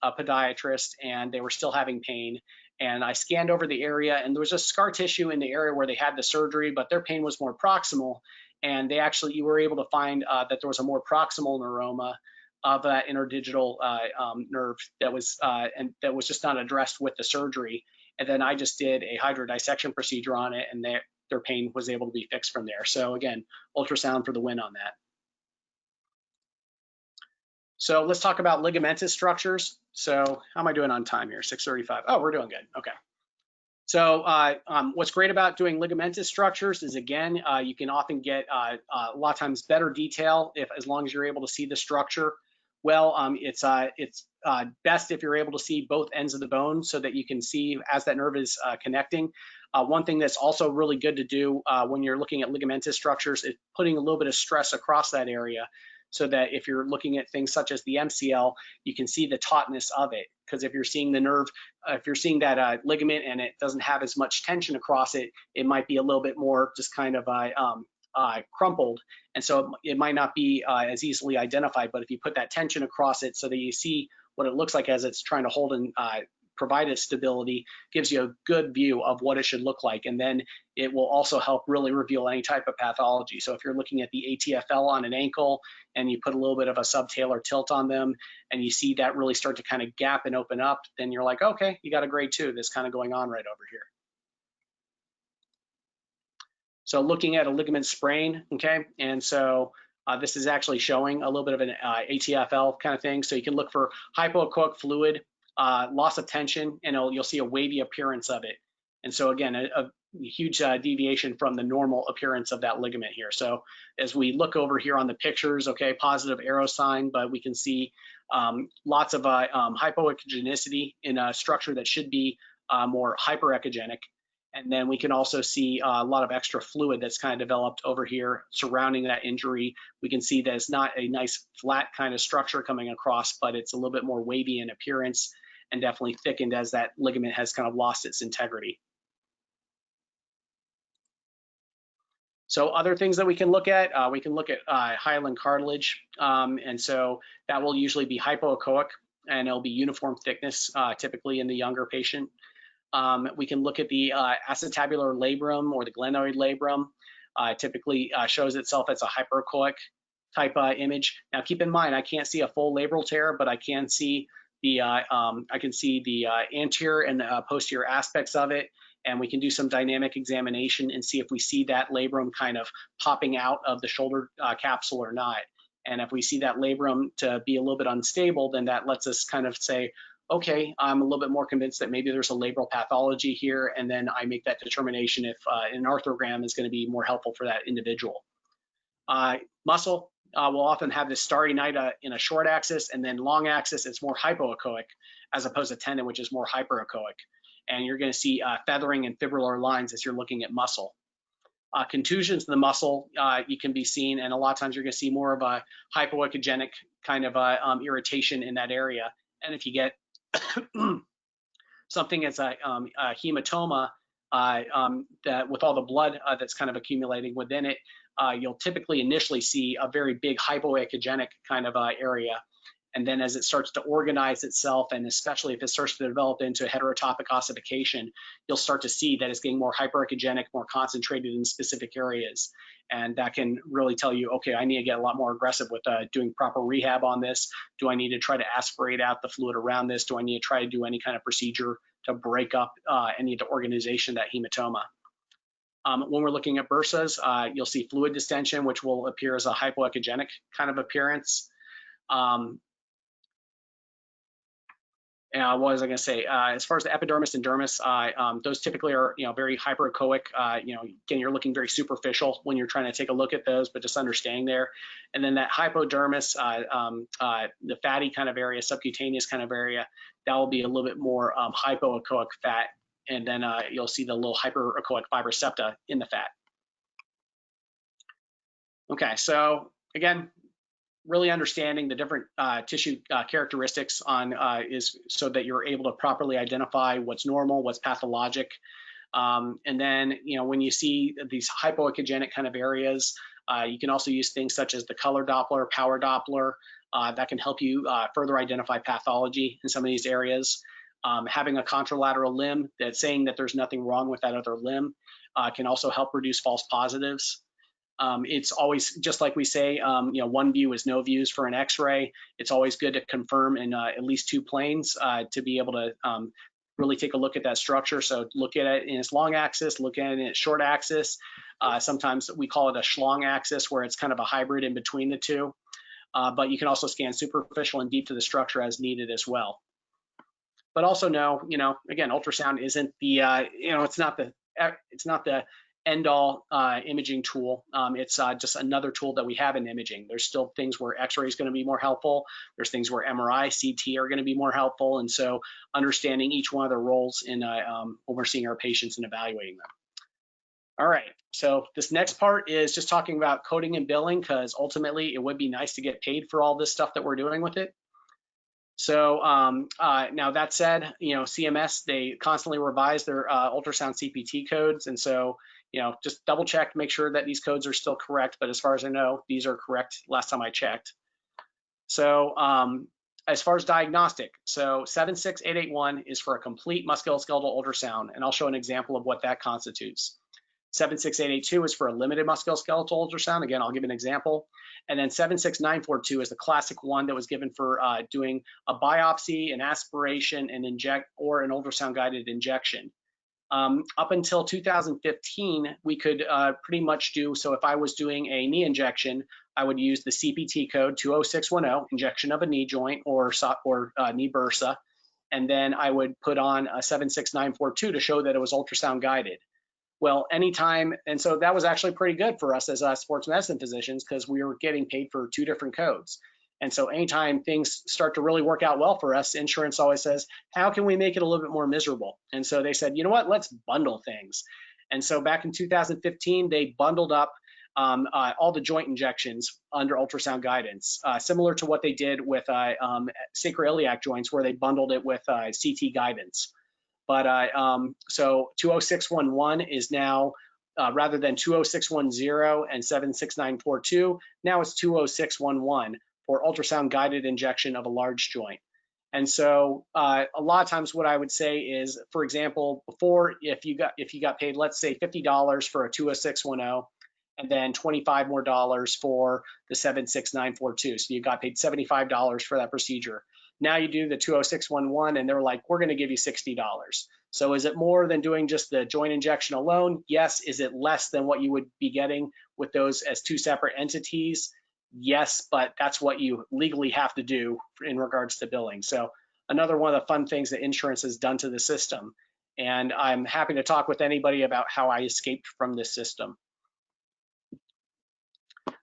a podiatrist, and they were still having pain. And I scanned over the area, and there was a scar tissue in the area where they had the surgery, but their pain was more proximal. And you were able to find that there was a more proximal neuroma of that interdigital nerve that was just not addressed with the surgery. And then I just did a hydrodissection procedure on it, and their pain was able to be fixed from there. So again, ultrasound for the win on that. So let's talk about ligamentous structures. So how am I doing on time here? 6:35. Oh, we're doing good. Okay. So what's great about doing ligamentous structures is, again, you can often get a lot of times better detail as long as you're able to see the structure. Well, it's best if you're able to see both ends of the bone so that you can see as that nerve is connecting. One thing that's also really good to do when you're looking at ligamentous structures is putting a little bit of stress across that area, so that if you're looking at things such as the MCL, you can see the tautness of it. Because if you're seeing the nerve, if you're seeing that ligament and it doesn't have as much tension across it, it might be a little bit more just kind of crumpled. And so it might not be as easily identified. But if you put that tension across it so that you see what it looks like as it's trying to hold and provide its stability, gives you a good view of what it should look like. And then it will also help really reveal any type of pathology. So if you're looking at the ATFL on an ankle and you put a little bit of a subtalar tilt on them and you see that really start to kind of gap and open up, then you're like, okay, you got a grade 2 that's kind of going on right over here. So looking at a ligament sprain, okay, and so this is actually showing a little bit of an ATFL kind of thing. So you can look for hypoechoic fluid, loss of tension, and you'll see a wavy appearance of it. And so again, a huge deviation from the normal appearance of that ligament here. So as we look over here on the pictures, okay, positive arrow sign, but we can see lots of hypoechogenicity in a structure that should be more hyperechogenic. And then we can also see a lot of extra fluid that's kind of developed over here surrounding that injury. We can see that it's not a nice flat kind of structure coming across, but it's a little bit more wavy in appearance and definitely thickened as that ligament has kind of lost its integrity. So other things that we can look at hyaline cartilage. And so that will usually be hypoechoic and it'll be uniform thickness, typically in the younger patient. We can look at the acetabular labrum or the glenoid labrum. Typically shows itself as a hyperechoic type image. Now keep in mind, I can't see a full labral tear, but I can see the anterior and posterior aspects of it. And we can do some dynamic examination and see if we see that labrum kind of popping out of the shoulder capsule or not. And if we see that labrum to be a little bit unstable, then that lets us kind of say, okay, I'm a little bit more convinced that maybe there's a labral pathology here, and then I make that determination if an arthrogram is going to be more helpful for that individual. Muscle will often have this starry night in a short axis, and then long axis, it's more hypoechoic, as opposed to tendon, which is more hyperechoic. And you're going to see feathering and fibrillar lines as you're looking at muscle. Contusions in the muscle, you can be seen, and a lot of times you're going to see more of a hypoechogenic kind of irritation in that area. And if you get something as a hematoma that with all the blood that's kind of accumulating within it, you'll typically initially see a very big hypoechogenic kind of area. And then as it starts to organize itself, and especially if it starts to develop into heterotopic ossification, you'll start to see that it's getting more hyperechogenic, more concentrated in specific areas. And that can really tell you, okay, I need to get a lot more aggressive with doing proper rehab on this. Do I need to try to aspirate out the fluid around this? Do I need to try to do any kind of procedure to break up any of the organization of that hematoma? When we're looking at bursas, you'll see fluid distension, which will appear as a hypoechogenic kind of appearance. What was I going to say? As far as the epidermis and dermis, those typically are, very hyperechoic. Again, you're looking very superficial when you're trying to take a look at those, but just understanding there. And then that hypodermis, the fatty kind of area, subcutaneous kind of area, that will be a little bit more hypoechoic fat. And then you'll see the little hyperechoic fibra septa in the fat. Okay, so again, really understanding the different tissue characteristics on is so that you're able to properly identify what's normal, what's pathologic. And then, when you see these hypoechogenic kind of areas, you can also use things such as the color Doppler, power Doppler, that can help you further identify pathology in some of these areas. Having a contralateral limb that's saying that there's nothing wrong with that other limb can also help reduce false positives. It's always, just like we say, one view is no views for an X-ray. It's always good to confirm in at least 2 planes to be able to really take a look at that structure. So look at it in its long axis, look at it in its short axis. Sometimes we call it a schlong axis, where it's kind of a hybrid in between the two. But you can also scan superficial and deep to the structure as needed as well. But also know, again, ultrasound isn't the, it's not the end-all imaging tool. It's just another tool that we have in imaging. There's still things where X-ray is going to be more helpful. There's things where MRI, CT are going to be more helpful. And so understanding each one of the roles in when we're seeing our patients and evaluating them. All right, so this next part is just talking about coding and billing, because ultimately it would be nice to get paid for all this stuff that we're doing with it. So now that said, CMS, they constantly revise their ultrasound CPT codes. And so, just double check, make sure that these codes are still correct. But as far as I know, these are correct last time I checked. So as far as diagnostic, so 76881 is for a complete musculoskeletal ultrasound. And I'll show an example of what that constitutes. 76882 is for a limited musculoskeletal ultrasound. Again, I'll give an example. And then 76942 is the classic one that was given for doing a biopsy, an aspiration, an ultrasound guided injection. Up until 2015, we could pretty much do, so if I was doing a knee injection, I would use the CPT code 20610, injection of a knee joint or knee bursa. And then I would put on a 76942 to show that it was ultrasound guided. Well, anytime, and so that was actually pretty good for us as sports medicine physicians, because we were getting paid for two different codes. And so anytime things start to really work out well for us, insurance always says, how can we make it a little bit more miserable? And so they said, you know what, let's bundle things. And so back in 2015, they bundled up all the joint injections under ultrasound guidance, similar to what they did with sacroiliac joints, where they bundled it with CT guidance. But so 20611 is now, rather than 20610 and 76942, now it's 20611 for ultrasound guided injection of a large joint. And so a lot of times what I would say is, for example, before, if you got paid, let's say $50 for a 20610, and then $25 more for the 76942. So you got paid $75 for that procedure. Now you do the 20611 and they're like, we're going to give you $60. So is it more than doing just the joint injection alone? Yes. Is it less than what you would be getting with those as two separate entities? Yes, but that's what you legally have to do in regards to billing. So another one of the fun things that insurance has done to the system. And I'm happy to talk with anybody about how I escaped from this system.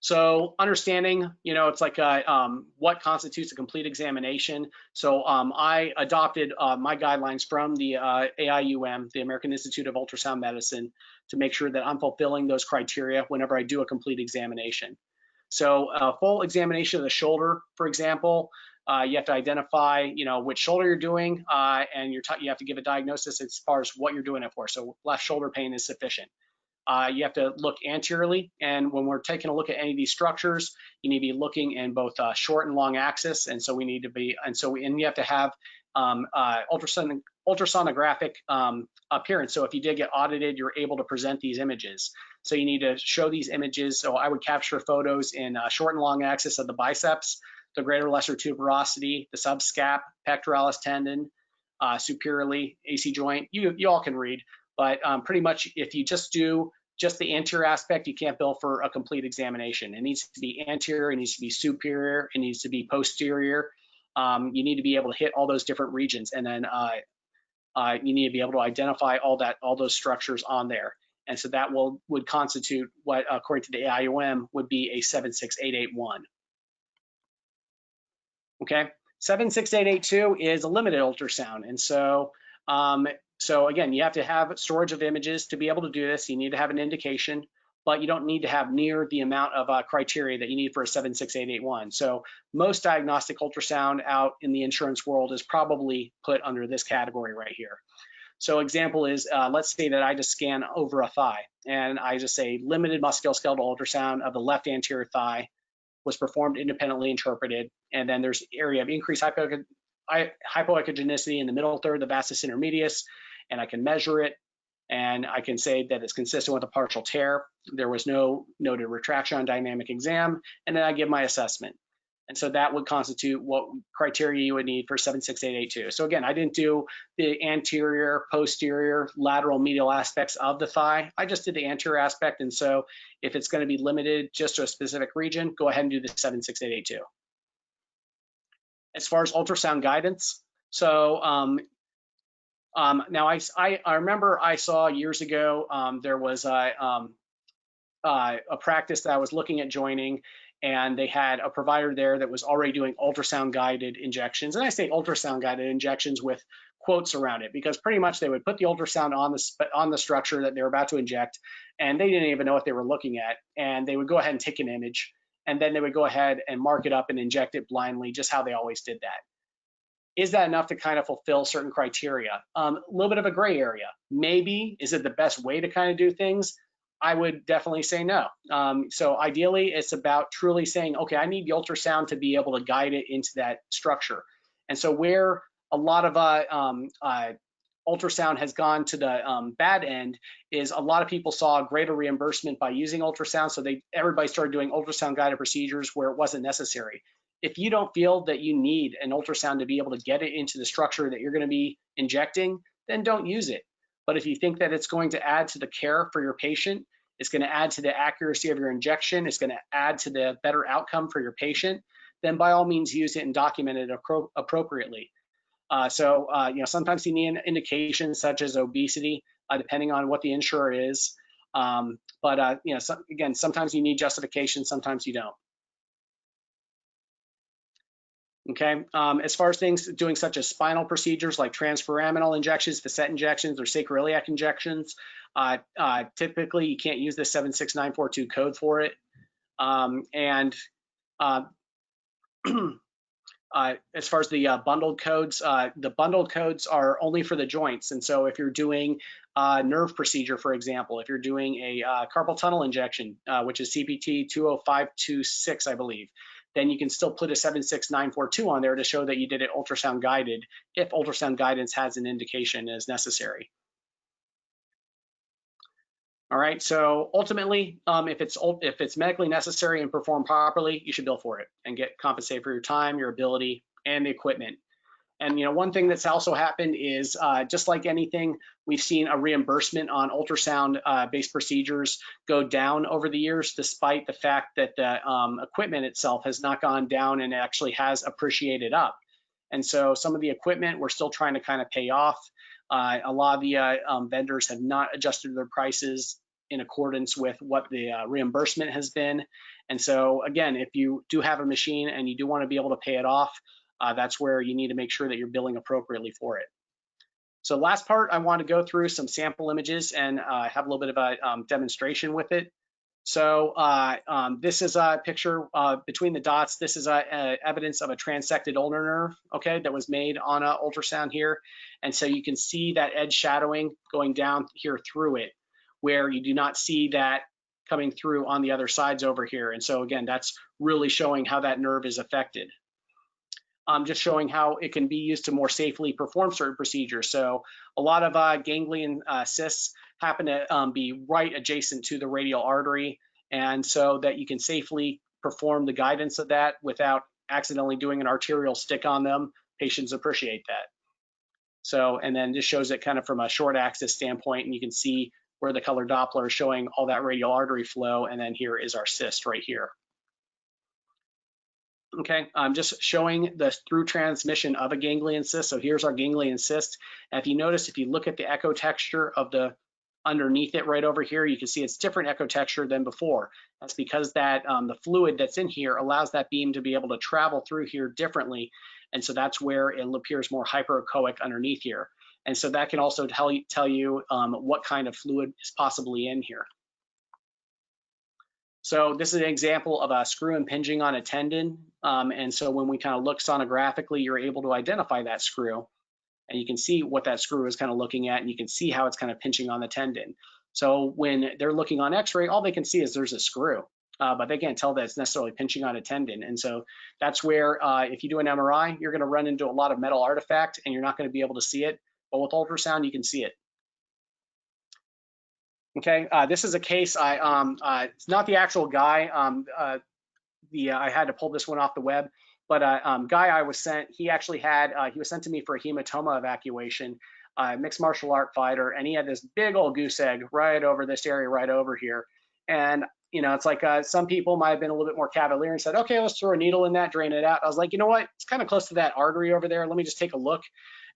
So understanding, it's like what constitutes a complete examination. So I adopted my guidelines from the AIUM, the American Institute of Ultrasound Medicine, to make sure that I'm fulfilling those criteria whenever I do a complete examination. So a full examination of the shoulder, for example, you have to identify, which shoulder you're doing, and you have to give a diagnosis as far as what you're doing it for. So left shoulder pain is sufficient. You have to look anteriorly, and when we're taking a look at any of these structures, you need to be looking in both short and long axis, and so we need to be, and you have to have ultrasonographic appearance. So if you did get audited, you're able to present these images. So you need to show these images. So I would capture photos in short and long axis of the biceps, the greater lesser tuberosity, the subscap, pectoralis tendon, superiorly AC joint. You all can read. But pretty much if you just do just the anterior aspect, you can't bill for a complete examination. It needs to be anterior, it needs to be superior, it needs to be posterior. You need to be able to hit all those different regions, and then you need to be able to identify all those structures on there. And so that would constitute what, according to the AIOM, would be a 76881. Okay, 76882 is a limited ultrasound, and so so again, you have to have storage of images to be able to do this. You need to have an indication, but you don't need to have near the amount of criteria that you need for a 76881. So most diagnostic ultrasound out in the insurance world is probably put under this category right here. So example is, let's say that I just scan over a thigh, and I just say limited musculoskeletal ultrasound of the left anterior thigh was performed independently interpreted, and then there's area of increased hypoechogenicity in the middle third of the vastus intermedius, and I can measure it, and I can say that it's consistent with a partial tear. There was no noted retraction on dynamic exam, and then I give my assessment. And so that would constitute what criteria you would need for 76882. So again, I didn't do the anterior, posterior, lateral, medial aspects of the thigh. I just did the anterior aspect. And so if it's going to be limited just to a specific region, go ahead and do the 76882. As far as ultrasound guidance, so now I remember I saw years ago there was a practice that I was looking at joining, and they had a provider there that was already doing ultrasound guided injections. And I say ultrasound guided injections with quotes around it, because pretty much they would put the ultrasound on the structure that they were about to inject, and they didn't even know what they were looking at. And they would go ahead and take an image, and then they would go ahead and mark it up and inject it blindly, just how they always did that. Is that enough to kind of fulfill certain criteria? A little bit of a gray area. Maybe. Is it the best way to kind of do things? I would definitely say no. So ideally, it's about truly saying, okay, I need the ultrasound to be able to guide it into that structure. And so where a lot of ultrasound has gone to the bad end is a lot of people saw greater reimbursement by using ultrasound. So everybody started doing ultrasound guided procedures where it wasn't necessary. If you don't feel that you need an ultrasound to be able to get it into the structure that you're going to be injecting, then don't use it. But if you think that it's going to add to the care for your patient, it's going to add to the accuracy of your injection, it's going to add to the better outcome for your patient, then by all means use it and document it appropriately. Sometimes you need an indication such as obesity, depending on what the insurer is. Again, sometimes you need justification, sometimes you don't. Okay, as far as things doing such as spinal procedures like transforaminal injections, facet injections, or sacroiliac injections, typically you can't use the 76942 code for it. As far as the bundled codes are only for the joints. And so if you're doing a nerve procedure, for example, if you're doing a carpal tunnel injection, which is CPT 20526, I believe, then you can still put a 76942 on there to show that you did it ultrasound guided if ultrasound guidance has an indication as necessary. All right, so ultimately, if it's medically necessary and performed properly, you should bill for it and get compensated for your time, your ability, and the equipment. And one thing that's also happened is just like anything, we've seen a reimbursement on ultrasound-based procedures go down over the years, despite the fact that the equipment itself has not gone down and actually has appreciated up. And so some of the equipment we're still trying to kind of pay off. A lot of the vendors have not adjusted their prices in accordance with what the reimbursement has been. And so again, if you do have a machine and you do want to be able to pay it off, that's where you need to make sure that you're billing appropriately for it. So last part, I want to go through some sample images and have a little bit of a demonstration with it. So this is a picture between the dots. This is evidence of a transected ulnar nerve, okay, that was made on an ultrasound here. And so you can see that edge shadowing going down here through it, where you do not see that coming through on the other sides over here. And so again, that's really showing how that nerve is affected. Just showing how it can be used to more safely perform certain procedures. So a lot of ganglion cysts happen to be right adjacent to the radial artery, and so that you can safely perform the guidance of that without accidentally doing an arterial stick on them. Patients appreciate that. So, and then this shows it kind of from a short axis standpoint, and you can see where the color Doppler is showing all that radial artery flow, and then here is our cyst right here. Okay, I'm just showing the through transmission of a ganglion cyst. So here's our ganglion cyst. And if you notice, if you look at the echo texture of the underneath it right over here, you can see it's different echo texture than before. That's because that the fluid that's in here allows that beam to be able to travel through here differently. And so that's where it appears more hyperechoic underneath here. And so that can also tell you what kind of fluid is possibly in here. So this is an example of a screw impinging on a tendon. And so when we kind of look sonographically, you're able to identify that screw. And you can see what that screw is kind of looking at, and you can see how it's kind of pinching on the tendon. So when they're looking on x-ray, all they can see is there's a screw, but they can't tell that it's necessarily pinching on a tendon. And so that's where if you do an MRI, you're going to run into a lot of metal artifact, and you're not going to be able to see it. But with ultrasound, you can see it. Okay, this is a case. It's not the actual guy. I had to pull this one off the web, but guy I was sent, he actually had, he was sent to me for a hematoma evacuation, mixed martial art fighter, and he had this big old goose egg right over this area, right over here. And you know, it's like some people might have been a little bit more cavalier and said, okay, let's throw a needle in that, drain it out. I was like, you know what? It's kind of close to that artery over there. Let me just take a look.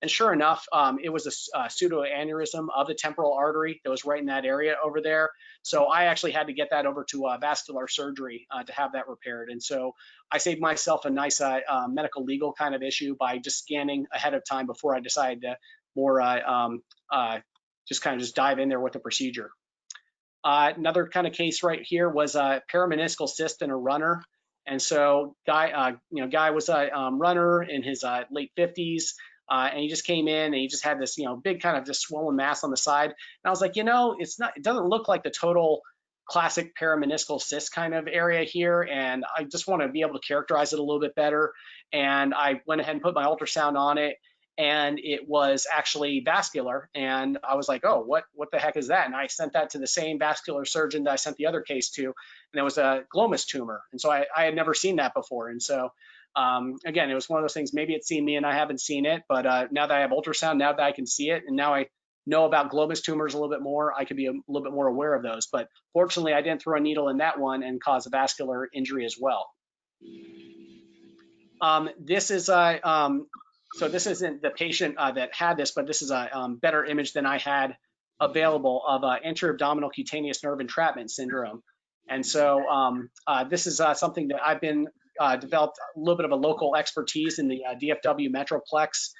And sure enough, it was a pseudoaneurysm of the temporal artery that was right in that area over there. So I actually had to get that over to vascular surgery to have that repaired. And so I saved myself a nice medical legal kind of issue by just scanning ahead of time before I decided to more just dive in there with the procedure. Another kind of case right here was a parameniscal cyst in a runner. And so guy was a runner in his late 50s. And he just came in and he just had this, big kind of just swollen mass on the side. And I was like, it doesn't look like the total classic parameniscal cyst kind of area here. And I just want to be able to characterize it a little bit better. And I went ahead and put my ultrasound on it, and it was actually vascular. And I was like, oh, what the heck is that? And I sent that to the same vascular surgeon that I sent the other case to, and it was a glomus tumor. And so I had never seen that before. And so again, it was one of those things, maybe it's seen me and I haven't seen it, but now that I have ultrasound, now that I can see it, and now I know about glomus tumors a little bit more, I could be a little bit more aware of those. But fortunately, I didn't throw a needle in that one and cause a vascular injury as well. This is so this isn't the patient that had this, but this is a better image than I had available of anterior abdominal cutaneous nerve entrapment syndrome. And so this is something that I've been developed a little bit of a local expertise in the DFW Metroplex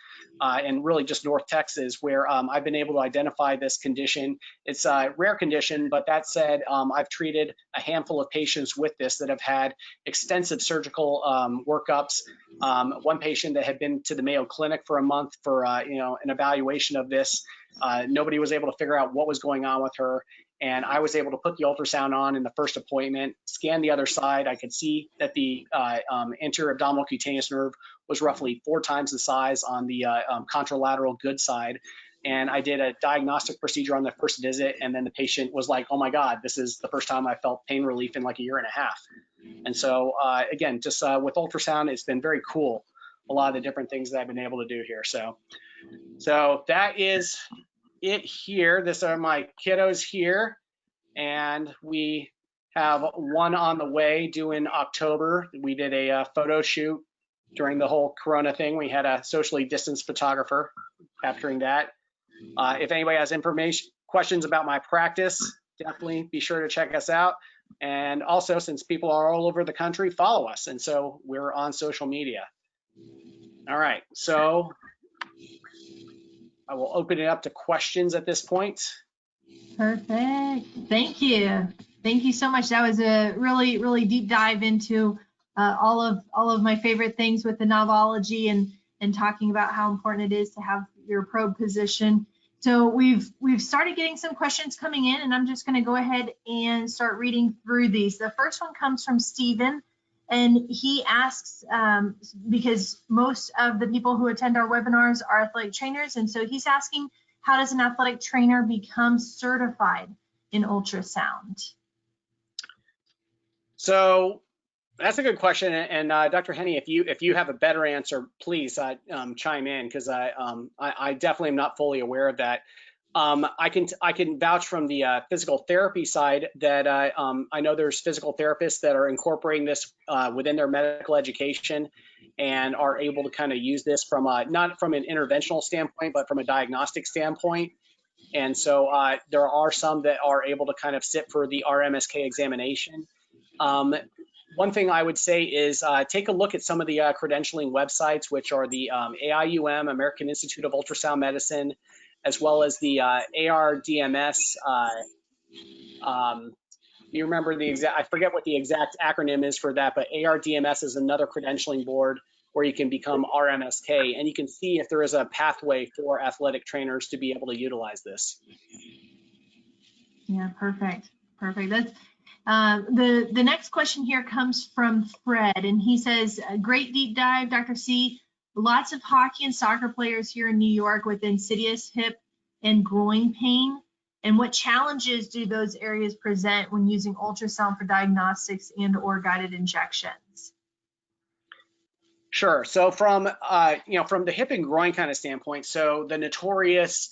and really just North Texas, where I've been able to identify this condition. It's a rare condition, but that said, I've treated a handful of patients with this that have had extensive surgical workups. One patient that had been to the Mayo Clinic for a month for an evaluation of this. Nobody was able to figure out what was going on with her. And I was able to put the ultrasound on in the first appointment, scan the other side. I could see that the anterior abdominal cutaneous nerve was roughly 4 times the size on the contralateral good side. And I did a diagnostic procedure on the first visit. And then the patient was like, oh my God, this is the first time I felt pain relief in like a year and a half. And so again, just with ultrasound, it's been very cool. A lot of the different things that I've been able to do here. So that is it here. These are my kiddos here, and we have one on the way due in October. We did a photo shoot during the whole Corona thing. We had a socially distanced photographer capturing that. If anybody has questions about my practice, definitely be sure to check us out. And also, since people are all over the country, follow us. And so we're on social media. All right, so I will open it up to questions at this point. Perfect. Thank you. Thank you so much. That was a really, really deep dive into all of my favorite things with the novology and talking about how important it is to have your probe position. So we've started getting some questions coming in, and I'm just going to go ahead and start reading through these. The first one comes from Stephen. And he asks, because most of the people who attend our webinars are athletic trainers, and so he's asking, how does an athletic trainer become certified in ultrasound? So that's a good question, and Dr. Henney, if you have a better answer, please chime in, because I definitely am not fully aware of that. I can vouch from the physical therapy side that I know there's physical therapists that are incorporating this within their medical education and are able to kind of use this from not from an interventional standpoint, but from a diagnostic standpoint. And so there are some that are able to kind of sit for the RMSK examination. One thing I would say is take a look at some of the credentialing websites, which are the AIUM, American Institute of Ultrasound Medicine, as well as the ARDMS. You remember the exact, I forget what the exact acronym is for that, but ARDMS is another credentialing board where you can become RMSK, and you can see if there is a pathway for athletic trainers to be able to utilize this. Yeah, perfect. That's the next question here comes from Fred, and he says, great deep dive, Dr. C. Lots of hockey and soccer players here in New York with insidious hip and groin pain. And what challenges do those areas present when using ultrasound for diagnostics and/or guided injections? Sure. So from from the hip and groin kind of standpoint, so the notorious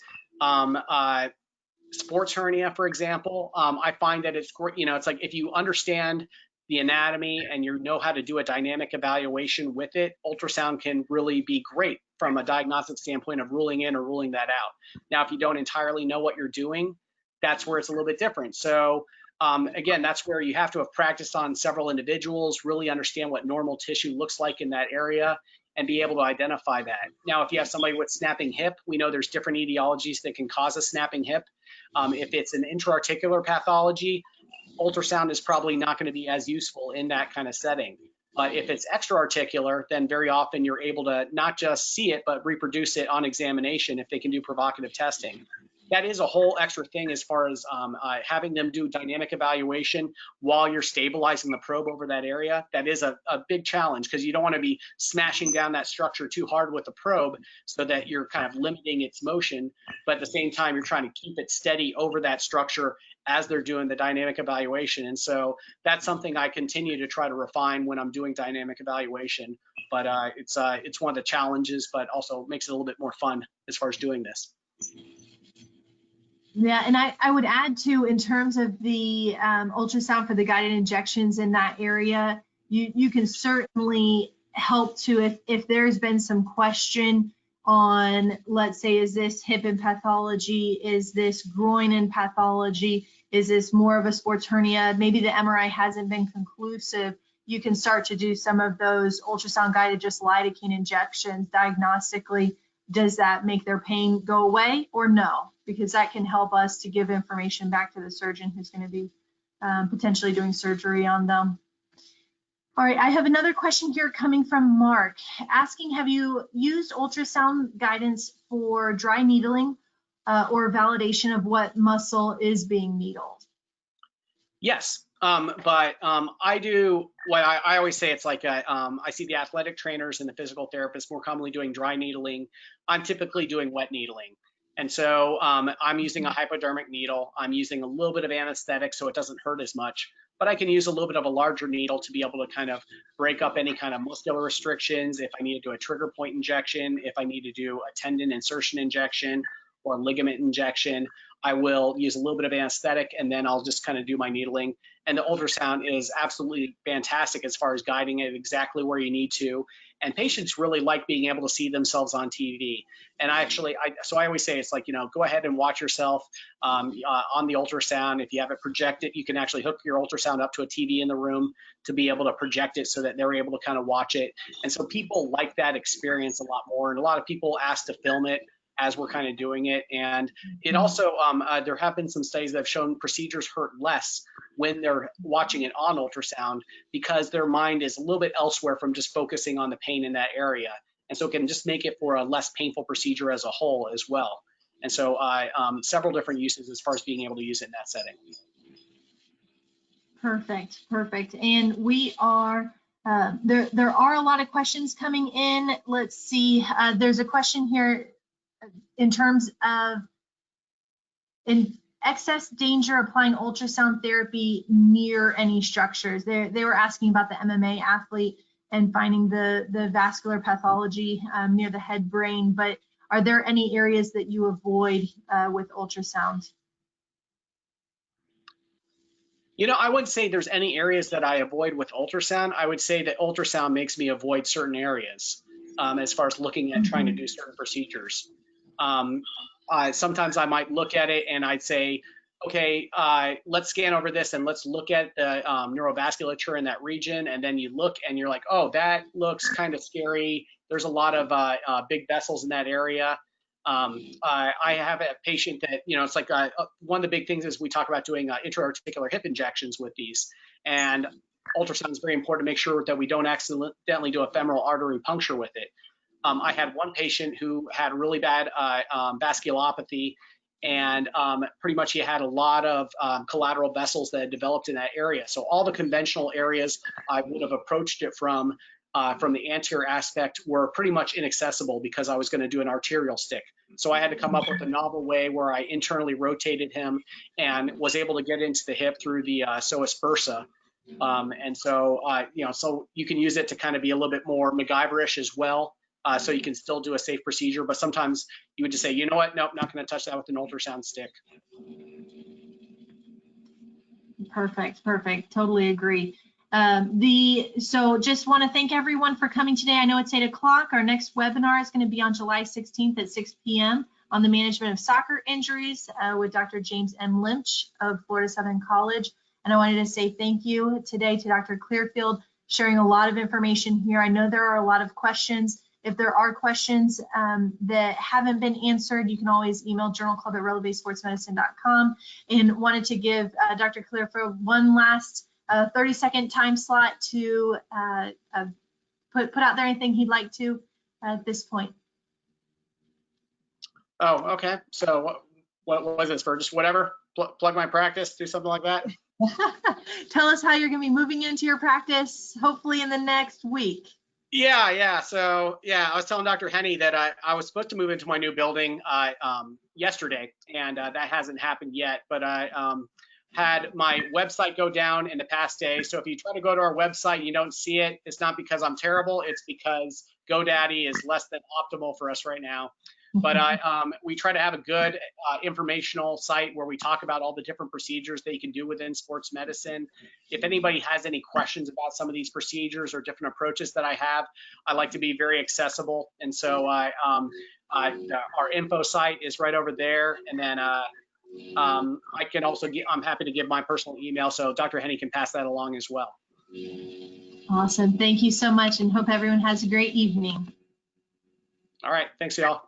sports hernia, for example, I find that it's great. It's like if you understand the anatomy and you know how to do a dynamic evaluation with it, ultrasound can really be great from a diagnostic standpoint of ruling in or ruling that out. Now, if you don't entirely know what you're doing, that's where it's a little bit different. So again, that's where you have to have practiced on several individuals, really understand what normal tissue looks like in that area, and be able to identify that. Now, if you have somebody with snapping hip, we know there's different etiologies that can cause a snapping hip. If it's an intra-articular pathology, ultrasound is probably not going to be as useful in that kind of setting. But if it's extra-articular, then very often you're able to not just see it, but reproduce it on examination if they can do provocative testing. That is a whole extra thing as far as having them do dynamic evaluation while you're stabilizing the probe over that area. That is a big challenge because you don't want to be smashing down that structure too hard with the probe so that you're kind of limiting its motion, but at the same time, you're trying to keep it steady over that structure as they're doing the dynamic evaluation. And so that's something I continue to try to refine when I'm doing dynamic evaluation. But it's one of the challenges, but also makes it a little bit more fun as far as doing this. Yeah, and I would add too, in terms of the ultrasound for the guided injections in that area, you can certainly help to, if there's been some question on, let's say, is this hip in pathology, is this groin in pathology, is this more of a sports hernia, maybe the MRI hasn't been conclusive, you can start to do some of those ultrasound guided just lidocaine injections diagnostically. Does that make their pain go away or no? Because that can help us to give information back to the surgeon who's going to be potentially doing surgery on them. All right, I have another question here coming from Mark, asking, have you used ultrasound guidance for dry needling or validation of what muscle is being needled? Yes, but I do what I always say. It's like I see the athletic trainers and the physical therapists more commonly doing dry needling. I'm typically doing wet needling. And so I'm using a hypodermic needle. I'm using a little bit of anesthetic so it doesn't hurt as much, but I can use a little bit of a larger needle to be able to kind of break up any kind of muscular restrictions. If I need to do a trigger point injection, if I need to do a tendon insertion injection or ligament injection, I will use a little bit of anesthetic and then I'll just kind of do my needling. And the ultrasound is absolutely fantastic as far as guiding it exactly where you need to. And patients really like being able to see themselves on TV. And I always say, it's like, go ahead and watch yourself on the ultrasound. If you have it projected, you can actually hook your ultrasound up to a TV in the room to be able to project it so that they're able to kind of watch it. And so people like that experience a lot more. And a lot of people ask to film it as we're kind of doing it. And it also, there have been some studies that have shown procedures hurt less when they're watching it on ultrasound because their mind is a little bit elsewhere from just focusing on the pain in that area. And so it can just make it for a less painful procedure as a whole as well. And so several different uses as far as being able to use it in that setting. Perfect, perfect. And we are, there are a lot of questions coming in. Let's see, there's a question here in terms of excess danger applying ultrasound therapy near any structures. They were asking about the MMA athlete and finding the vascular pathology near the head brain, but are there any areas that you avoid with ultrasound? I wouldn't say there's any areas that I avoid with ultrasound. I would say that ultrasound makes me avoid certain areas as far as looking at trying to do certain procedures. Sometimes I might look at it and I'd say, okay, let's scan over this and let's look at the neurovasculature in that region. And then you look and you're like, oh, that looks kind of scary. There's a lot of big vessels in that area. I have a patient that, it's like one of the big things is we talk about doing intra-articular hip injections with these. And ultrasound is very important to make sure that we don't accidentally do a femoral artery puncture with it. I had one patient who had really bad vasculopathy, and pretty much he had a lot of collateral vessels that had developed in that area. So all the conventional areas I would have approached it from the anterior aspect were pretty much inaccessible because I was going to do an arterial stick. So I had to come up with a novel way where I internally rotated him and was able to get into the hip through the psoas bursa. And so, so you can use it to kind of be a little bit more MacGyverish as well. So you can still do a safe procedure, but sometimes you would just say, you know what, nope, not going to touch that with an ultrasound stick. Perfect, perfect. Totally agree. So just want to thank everyone for coming today. I know it's 8 o'clock. Our next webinar is going to be on July 16th at 6 p.m. on the management of soccer injuries with Dr. James M. Lynch of Florida Southern College. And I wanted to say thank you today to Dr. Clearfield, sharing a lot of information here. I know there are a lot of questions. If there are questions that haven't been answered, you can always email journalclub@relevantsportsmedicine.com. And wanted to give Dr. Clearfield one last 30-second time slot to put out there anything he'd like to at this point. Oh, okay. So what was this for? Just whatever? Plug my practice, do something like that? Tell us how you're going to be moving into your practice, hopefully in the next week. Yeah. So I was telling Dr. Henney that I was supposed to move into my new building yesterday, and that hasn't happened yet. But I had my website go down in the past day. So if you try to go to our website and you don't see it, it's not because I'm terrible. It's because GoDaddy is less than optimal for us right now. But we try to have a good informational site where we talk about all the different procedures that you can do within sports medicine. If anybody has any questions about some of these procedures or different approaches that I have, I like to be very accessible. And so our info site is right over there. And then I can also I'm happy to give my personal email, so Dr. Henney can pass that along as well. Awesome. Thank you so much, and hope everyone has a great evening. All right. Thanks, y'all.